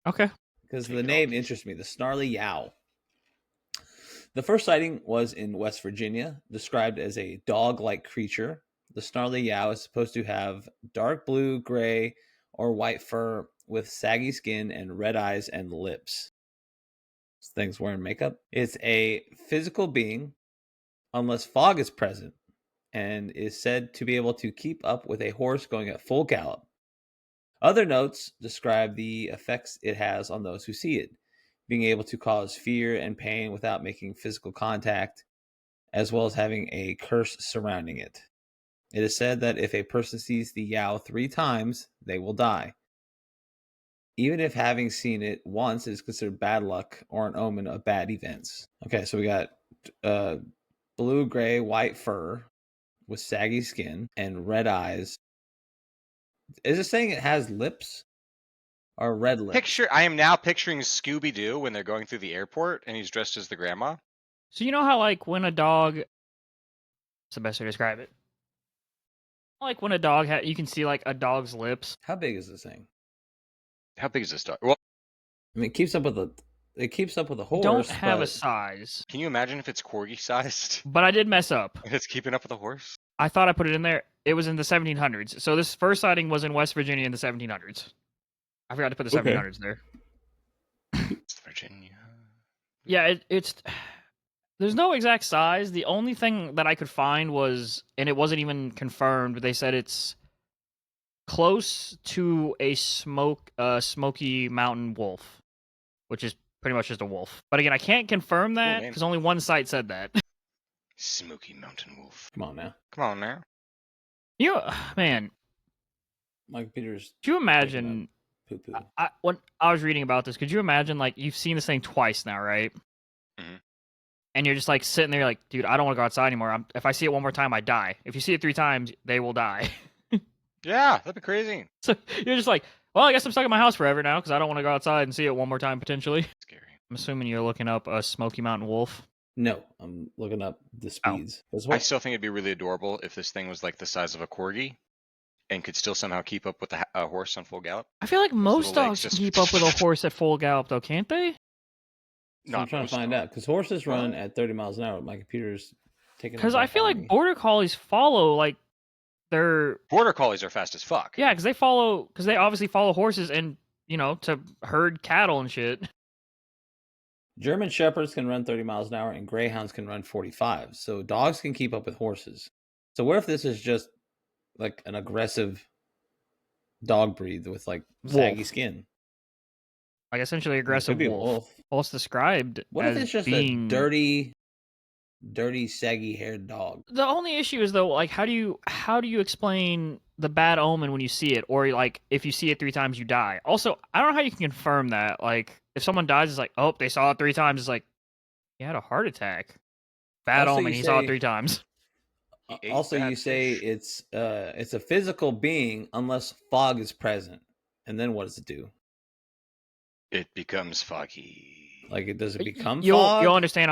Okay. Because Take the it all, name please. interests me. The snarly yowl. The first sighting was in West Virginia, described as a dog-like creature. The snarly yowl is supposed to have dark blue, gray, or white fur with saggy skin and red eyes and lips. This thing's wearing makeup. It's a physical being, unless fog is present, and is said to be able to keep up with a horse going at full gallop. Other notes describe the effects it has on those who see it, being able to cause fear and pain without making physical contact, as well as having a curse surrounding it. It is said that if a person sees the yowl 3 times, they will die. Even if having seen it once is considered bad luck or an omen of bad events. Okay, so we got blue, gray, white fur with saggy skin and red eyes. Is it saying it has lips or red lips? I am now picturing Scooby-Doo when they're going through the airport and he's dressed as the grandma. So you know how like when a dog, what's the best way to describe it? Like when a dog you can see like a dog's lips. How big is this thing? How big is this dog? Well, I mean, it keeps up with a horse. Don't have a but size, can you imagine if it's corgi sized but I did mess up. and it's keeping up with a horse? I thought I put it in there. It was in the 1700s. So this first sighting was in West Virginia in the 1700s. I forgot to put the Okay. 1700s there. It's Virginia. Yeah, it's there's no exact size. The only thing that I could find was, and it wasn't even confirmed, but they said it's close to a Smoky Mountain wolf, which is pretty much just a wolf. But again, I can't confirm that name. because only one site said that. Smoky Mountain Wolf. Come on now, Come on now. You man, my computer's could you imagine? poo poo. When I was reading about this, could you imagine like you've seen this thing twice now, right? Mhm. And you're just like sitting there, like, dude, I don't want to go outside anymore. If I see it one more time, I die. If you see it 3 times, they will die. Yeah, that'd be crazy. So you're just like, well, I guess I'm stuck in my house forever now because I don't want to go outside and see it one more time potentially. Scary. I'm assuming you're looking up a Smoky Mountain Wolf. No, I'm looking up the speeds. I still think it'd be really adorable if this thing was like the size of a corgi and could still somehow keep up with a horse on full gallop. I feel like most little dogs legs can just- keep up with a horse at full gallop, though, can't they? So I'm trying to find out because horses run at 30 miles an hour. My computer's taking. Because I feel like border collies follow like they're Border collies are fast as fuck. yeah, because they obviously follow horses and to herd cattle and shit. German shepherds can run 30 miles an hour and greyhounds can run 45. So dogs can keep up with horses. So what if this is just like an aggressive dog breed with like saggy Wolf. skin? Like essentially It aggressive could be a wolf. Well, it's described What as if it's just being a dirty, saggy-haired dog? The only issue is though, like, how do you explain the bad omen when you see it, or like if you see it 3 times you die? Also, I don't know how you can confirm that. Like, if someone dies, it's like, oh, they saw it 3 times. It's like, he had a heart attack. Bad Also, omen. you He saw it say- 3 times. He ate Also, bad you say fish. it's a physical being unless fog is present. And then what does it do? It becomes foggy. Like, does it become You'll fog? understand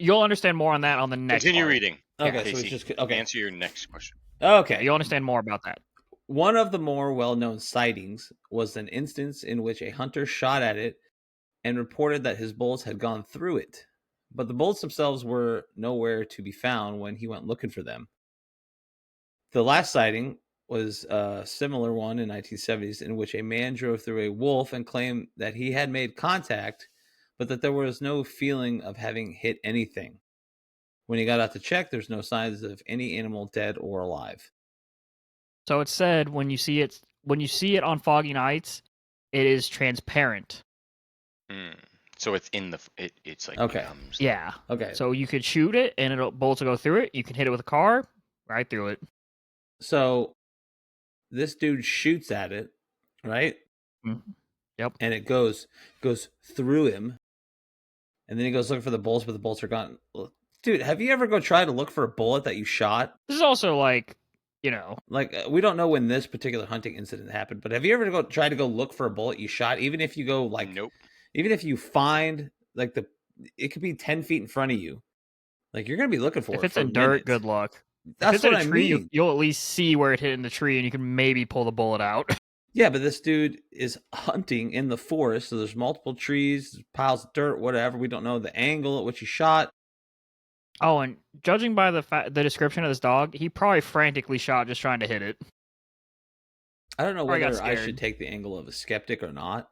you'll understand more on that on the next. Continue part. reading. Okay, so Casey, it's just okay. Answer your next question. Okay, You'll understand more about that. one of the more well-known sightings was an instance in which a hunter shot at it and reported that his bullets had gone through it. But the bullets themselves were nowhere to be found when he went looking for them. The last sighting was a similar one in 1970s in which a man drove through a wolf and claimed that he had made contact, but that there was no feeling of having hit anything. When he got out to check, there's no signs of any animal dead or alive. So it said when you see it on foggy nights, it is transparent. So it's in the it's like Okay. becomes Yeah. Okay. So you could shoot it and bullets will go through it. You can hit it with a car, right through it. So this dude shoots at it, right? Mm-hmm. Yep. And it goes through him. And then he goes looking for the bullets, but the bullets are gone. Dude, have you ever tried to look for a bullet that you shot? This is also like, Like we don't know when this particular hunting incident happened, but have you ever tried to go look for a bullet you shot? Even if you go like, nope. Even if you find like it could be 10 feet in front of you, like you're gonna be looking for if it it's for in dirt, minutes. good luck. That's if it's in what a I tree, mean. you'll at least see where it hit in the tree, and you can maybe pull the bullet out. Yeah, but this dude is hunting in the forest, so there's multiple trees, piles of dirt, whatever. We don't know the angle at which he shot. Oh, and judging by the description of this dog, he probably frantically shot just trying to hit it. I don't know Probably got whether I scared. should take the angle of a skeptic or not,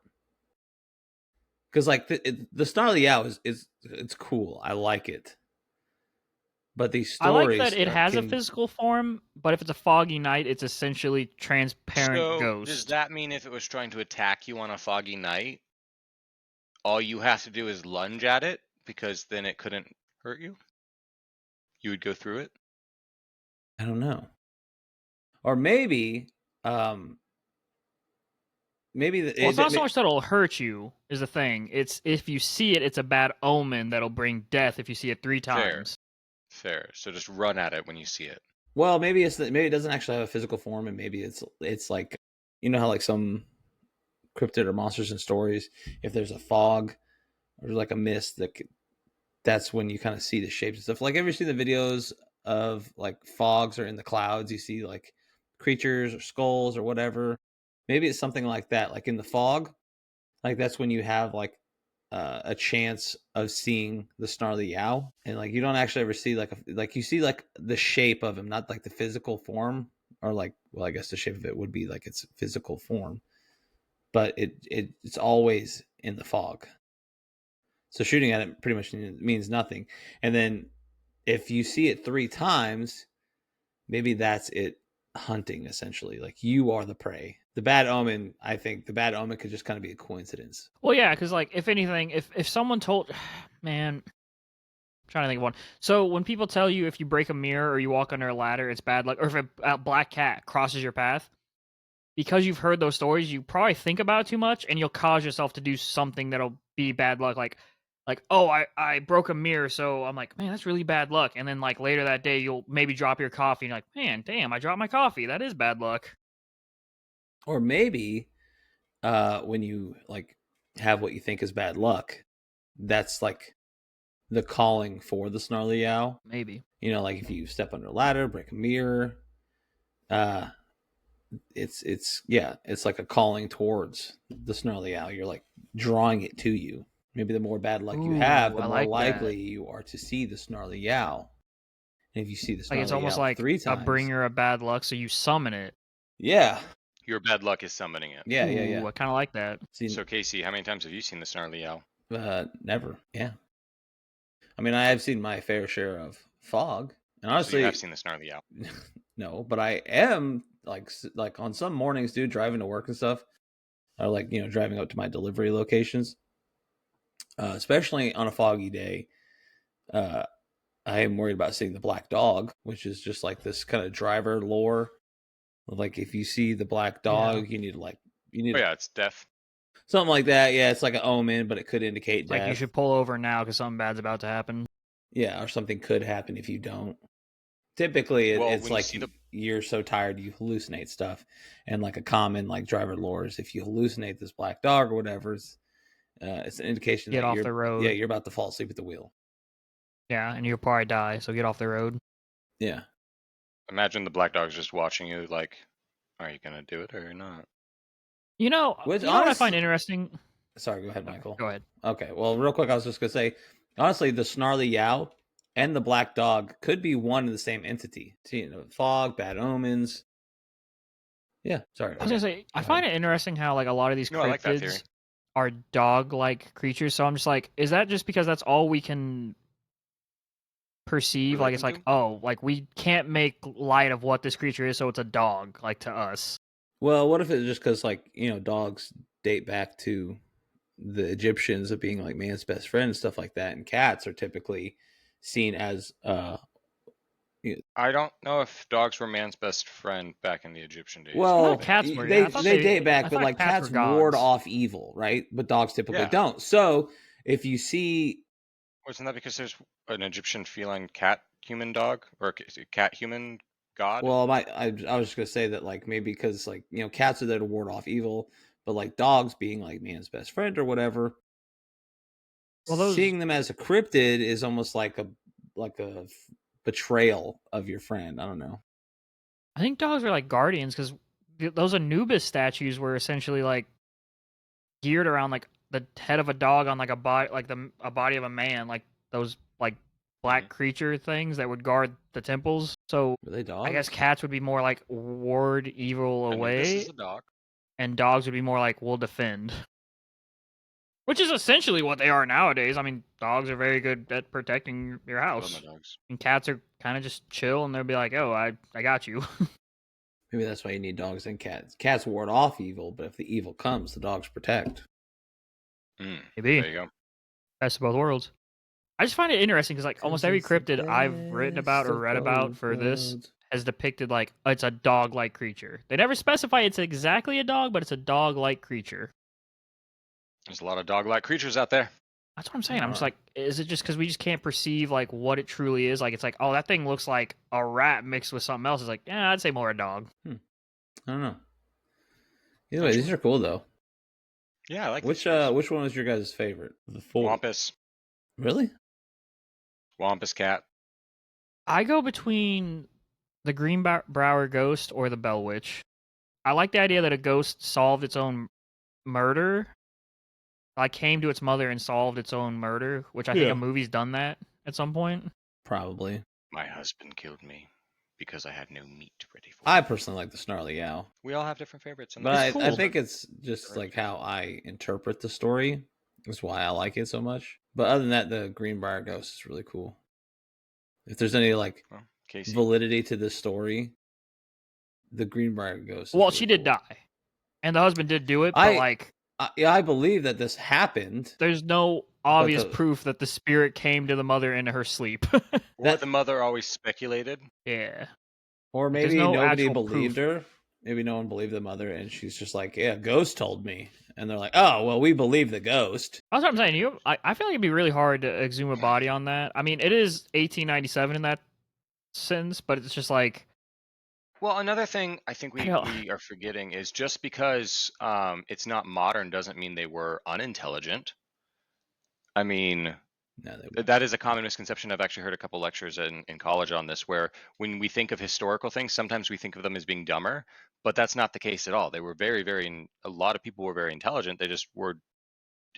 because like the snarly owl is it's cool. I like it, but these I stories like that it has a physical form, but if it's a foggy night, it's essentially transparent So ghost. does that mean if it was trying to attack you on a foggy night, all you have to do is lunge at it because then it couldn't hurt you? You would go through it? I don't know, or maybe maybe well, it's not so much that it'll hurt you is the thing. It's if you see it, it's a bad omen that'll bring death if you see it 3 times. Fair. So just run at it when you see it. Well, maybe it doesn't actually have a physical form, and maybe it's like, you know how like some cryptid or monsters in stories, if there's a fog or like a mist, that's when you kind of see the shapes and stuff. Like, ever see the videos of like fogs or in the clouds? You see like creatures or skulls or whatever. Maybe it's something like that. Like in the fog, like that's when you have like a chance of seeing the snarly owl, and like you don't actually ever see like you see like the shape of him, not like the physical form, or like, well, I guess the shape of it would be like its physical form, but it's always in the fog. So shooting at it pretty much means nothing. And then if you see it 3 times, maybe that's it hunting, essentially. Like you are the prey. The bad omen, I think the bad omen could just kind of be a coincidence. Well, yeah, because like if anything, if someone told, man, I'm trying to think of one. So when people tell you if you break a mirror or you walk under a ladder, it's bad luck, or if a black cat crosses your path, because you've heard those stories, you probably think about it too much, and you'll cause yourself to do something that'll be bad luck. Like, oh, I broke a mirror, so I'm like, man, that's really bad luck. And then like later that day, you'll maybe drop your coffee, and you're like, man, damn, I dropped my coffee. That is bad luck. Or maybe when you like have what you think is bad luck, that's like the calling for the snarly owl. Maybe. You know, like if you step under a ladder, break a mirror, it's like a calling towards the snarly owl. You're like drawing it to you. Maybe the more bad luck you have, the I more like likely that. you are to see the snarly owl. And if you see the Like snarly it's almost owl like 3 a times, bringer of bad luck, so you summon it. yeah, Your bad luck is summoning it. yeah, I kind of like that. So Casey, how many times have you seen the snarly owl? Never. Yeah. I mean, I have seen my fair share of fog, and honestly, So you have seen the snarly owl. no, but I am like on some mornings, dude, driving to work and stuff, or like, you know, driving up to my delivery locations, especially on a foggy day. I am worried about seeing the black dog, which is just like this kind of driver lore. Like if you see the black dog, you need to Oh yeah, it's death. something like that. Yeah, it's like an omen, but it could indicate death. Like you should pull over now because something bad's about to happen. Yeah, or something could happen if you don't. Typically, it's like you're so tired you hallucinate stuff, and like a common like driver lore is if you hallucinate this black dog or whatever, it's an indication Get that off you're the road. Yeah, you're about to fall asleep at the wheel. Yeah, and you'll probably die, so get off the road. Yeah. Imagine the black dog's just watching you like, are you going to do it or not? You know what I find interesting? Sorry, go ahead, Michael. Go ahead. Okay, well, real quick, I was just going to say, honestly, the snarly yow and the black dog could be one and the same entity. See, fog, bad omens. Yeah, sorry. I was gonna say, I find it interesting how like a lot of these No, I like that theory. cryptids are dog-like creatures. So I'm just like, is that just because that's all we can perceive? Relate Like it's them like, to? oh, like we can't make light of what this creature is, so it's a dog, like to us. Well, what if it's just because, like, dogs date back to the Egyptians of being like man's best friend and stuff like that, and cats are typically seen as I don't know if dogs were man's best friend back in the Egyptian days. I thought well, cats were. Yeah, they I thought they date I back, but thought like cats were cats ward gods. off evil, right? But dogs typically Yeah. don't. So if you see, Wasn't that because there's an Egyptian feline cat human dog or cat human god? well, I was just gonna say that, like, maybe because, like, cats are there to ward off evil, but like dogs being like man's best friend or whatever, Well, those seeing them as a cryptid is almost like a betrayal of your friend. I don't know. I think dogs are like guardians because those Anubis statues were essentially like geared around like the head of a dog on like a body, like a body of a man, like those like black creature things that would guard the temples. So Were they dogs? I guess cats would be more like ward evil Anubis away, is a dog. and dogs would be more like we'll defend. Which is essentially what they are nowadays. I mean, dogs are very good at protecting your I love house, my dogs. and cats are kind of just chill, and they'll be like, "Oh, I got you." Maybe that's why you need dogs and cats. Cats ward off evil, but if the evil comes, the dogs protect. Maybe There you go. best of both worlds. I just find it interesting because like almost every cryptid I've written about or read about for this has depicted like it's a dog-like creature. They never specify it's exactly a dog, but it's a dog-like creature. There's a lot of dog-like creatures out there. That's what I'm saying. I'm just like, is it just because we just can't perceive like what it truly is? Like it's like, oh, that thing looks like a rat mixed with something else. It's like, yeah, I'd say more a dog. I don't know. Either way, these are cool though. Yeah, I like Which these which one was your guys' favorite? The four. Wampus. Really? Wampus cat. I go between the Greenbrower ghost or the Bell Witch. I like the idea that a ghost solved its own murder. Like came to its mother and solved its own murder, which I think a movie's done that at some point. Probably. My husband killed me because I had no meat ready for I him. personally like the Snarly Owl. We all have different favorites. But I cool. think it's just like how I interpret the story. That's why I like it so much. But other than that, the Greenbrier Ghost is really cool. If there's any like Casey. validity to this story, the Greenbrier Ghost. Well, she did die, and the husband did do it, but I believe that this happened. There's no obvious proof that the spirit came to the mother in her sleep. Or the mother always speculated. Yeah. Or maybe nobody believed her. Maybe no one believed the mother, and she's just like, yeah, ghost told me. And they're like, oh, well, we believe the ghost. That's what I'm saying. I feel like it'd be really hard to exhume a body on that. I mean, it is 1897 in that sense, but it's just like... Well, another thing I think we are forgetting is just because it's not modern doesn't mean they were unintelligent. I mean, that is a common misconception. I've actually heard a couple lectures in college on this, where when we think of historical things, sometimes we think of them as being dumber, but that's not the case at all. They were very, very, a lot of people were very intelligent. They just were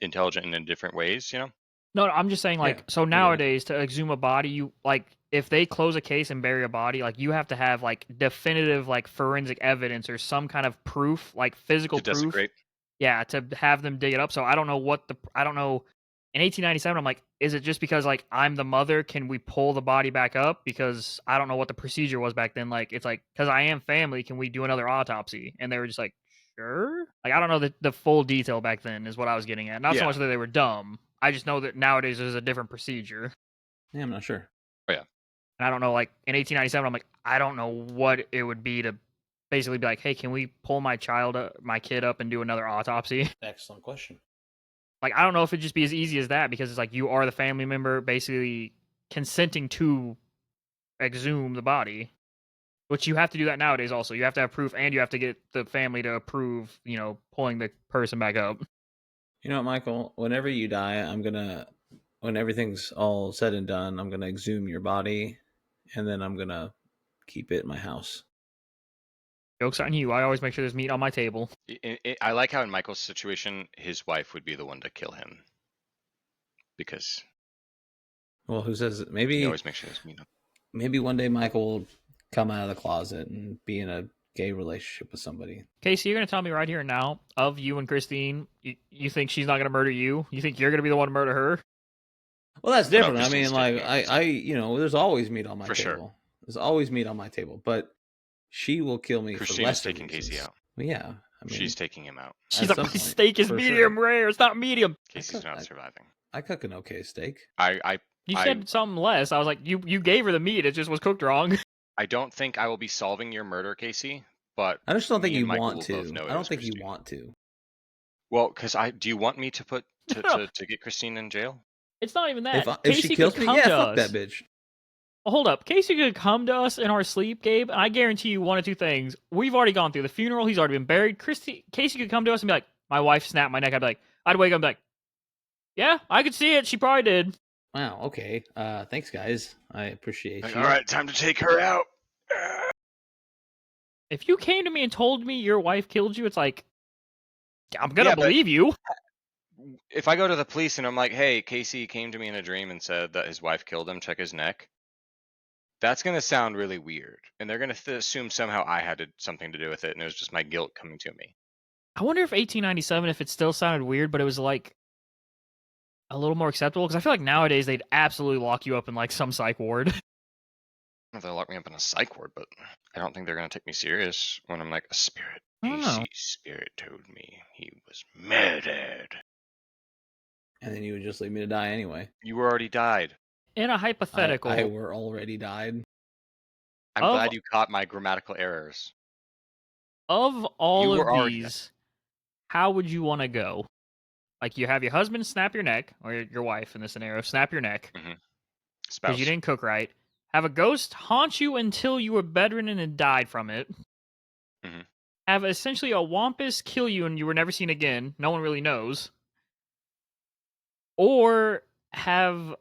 intelligent in different ways, you know? No, I'm just saying, like, so nowadays to exhume a body, you, like, if they close a case and bury a body, like, you have to have, like, definitive, like, forensic evidence or some kind of proof, like, physical proof. Desecrate. Yeah, to have them dig it up. So I don't know in 1897, I'm like, is it just because, like, I'm the mother, can we pull the body back up? Because I don't know what the procedure was back then. Like, it's like, because I am family, can we do another autopsy? And they were just like, sure. Like, I don't know the full detail back then is what I was getting at. Not so much that they were dumb. I just know that nowadays there's a different procedure. Yeah, I'm not sure. Oh, yeah. And I don't know, like, in 1897, I'm like, I don't know what it would be to basically be like, hey, can we pull my kid up and do another autopsy? Excellent question. Like, I don't know if it'd just be as easy as that, because it's like you are the family member basically consenting to exhume the body, which you have to do that nowadays also. You have to have proof, and you have to get the family to approve, pulling the person back up. You know what, Michael? Whenever you die, when everything's all said and done, I'm going to exhume your body, and then I'm going to keep it in my house. Joke's on you. I always make sure there's meat on my table. I like how in Michael's situation, his wife would be the one to kill him. Because Well, who says it? He Maybe always makes sure there's meat. maybe one day Michael will come out of the closet and be in a gay relationship with somebody. Casey, you're gonna tell me right here and now, of you and Christine, you think she's not gonna murder you? You think you're gonna be the one to murder her? Well, that's No, different. I Christine's mean, like taking it I, easy. there's always meat on my For sure. table. There's always meat on my table, but she will kill me for Christine is lesser taking Casey reasons. out. Well, yeah, I mean, She's taking him out. She's at like, some my point, steak is for medium sure. rare. It's not medium. Casey's not surviving. I cook an okay steak. You said something less. I was like, you gave her the meat. It just was cooked wrong. I don't think I will be solving your murder, Casey, but I just don't think me you and Michael want will to. both know I it don't was think you Christine. want to. Well, because do you want me to put to get Christine in jail? It's not even that. If she Casey kills could me, come yeah, to fuck us. that bitch. Well, hold up. Casey could come to us in our sleep, Gabe, and I guarantee you one of two things. We've already gone through the funeral. He's already been buried. Casey could come to us and be like, my wife snapped my neck. I'd wake up and be like, yeah, I could see it. She probably did. Wow. Okay. Thanks, guys. I appreciate you. All right, time to take her out. If you came to me and told me your wife killed you, it's like, I'm going to Yeah, but- believe you. If I go to the police and I'm like, hey, Casey came to me in a dream and said that his wife killed him, check his neck, that's going to sound really weird. And they're going to assume somehow I had something to do with it and it was just my guilt coming to me. I wonder if 1897, if it still sounded weird, but it was like a little more acceptable. Because I feel like nowadays they'd absolutely lock you up in like some psych ward. They'll lock me up in a psych ward, but I don't think they're going to take me serious when I'm like, a spirit. I don't know. Casey's spirit told me he was murdered. And then you would just leave me to die anyway. You already died. In a hypothetical, I were already died. I'm glad you caught my grammatical errors. of all You of were already these, how would you want to go? Like, you have your husband snap your neck, or your wife in this scenario, snap your neck because Spouse. you didn't cook right. Have a ghost haunt you until you were bedridden and died from it. Mhm. Have essentially a wampus kill you and you were never seen again. No one really knows. Or have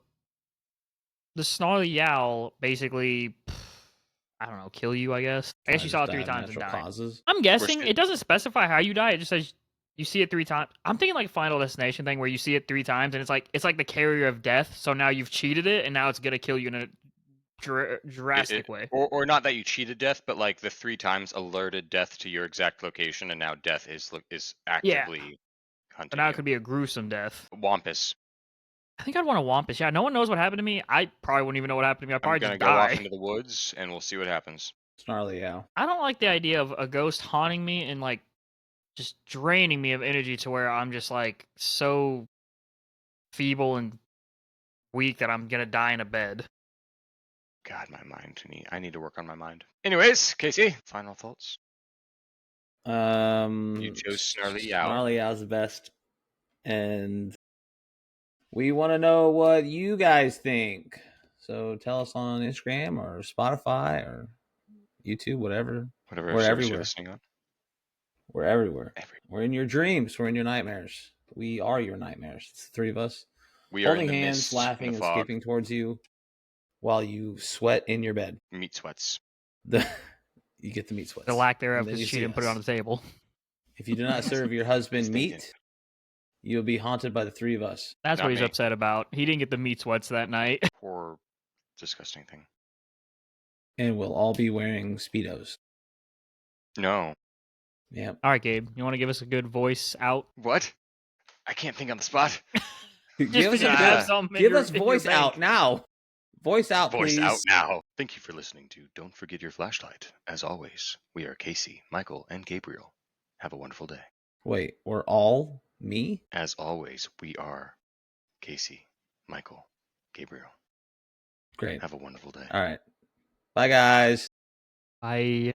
the snarly owl basically, I don't know, kill you, I guess. I guess you saw it 3 times and died. Causes. I'm guessing Worst- it doesn't specify how you die. It just says you see it 3 times. I'm thinking like Final Destination thing where you see it 3 times and it's like the carrier of death. So now you've cheated it and now it's gonna kill you in a drastic way. Or not that you cheated death, but like the 3 times alerted death to your exact location, and now death is actively hunting But now you. it could be a gruesome death. Wampus. I think I'd want a wampus. Yeah, no one knows what happened to me. I probably wouldn't even know what happened to me. I'd I'm probably gonna just go off die. into the woods, and we'll see what happens. Snarly owl. I don't like the idea of a ghost haunting me and like just draining me of energy to where I'm just like so feeble and weak that I'm gonna die in a bed. God, my mind. I need to work on my mind. Anyways, Casey, final thoughts. You chose Snarly Owl. Snarly Owl's the best. And we want to know what you guys think. So tell us on Instagram or Spotify or YouTube, whatever. Whatever We're service everywhere. you're listening on. We're everywhere. Everywhere. We're in your dreams. We're in your nightmares. We are your nightmares. It's the 3 of us. We are holding in the hands, mist, laughing, in the and fog. skipping towards you while you sweat in your bed. Meat sweats. You get the meat sweats. The lack thereof And then because you she see didn't put it us. on the table. If you do not serve your husband Stinking. meat, you'll be haunted by the 3 of us. That's Not what he's me. upset about. He didn't get the meat sweats that night. Poor, disgusting thing. And we'll all be wearing Speedos. No. Yep. All right, Gabe, you want to give us a good voice out? What? I can't think on the spot. Give us, because you a have good- something in give your- us in your voice bank. out now. Voice out, Voice please. out now. Thank you for listening to Don't Forget Your Flashlight. As always, we are Casey, Michael, and Gabriel. Have a wonderful day. Wait, we're all me? As always, we are Casey, Michael, Gabriel. Great. Have a wonderful day. All right. Bye, guys. I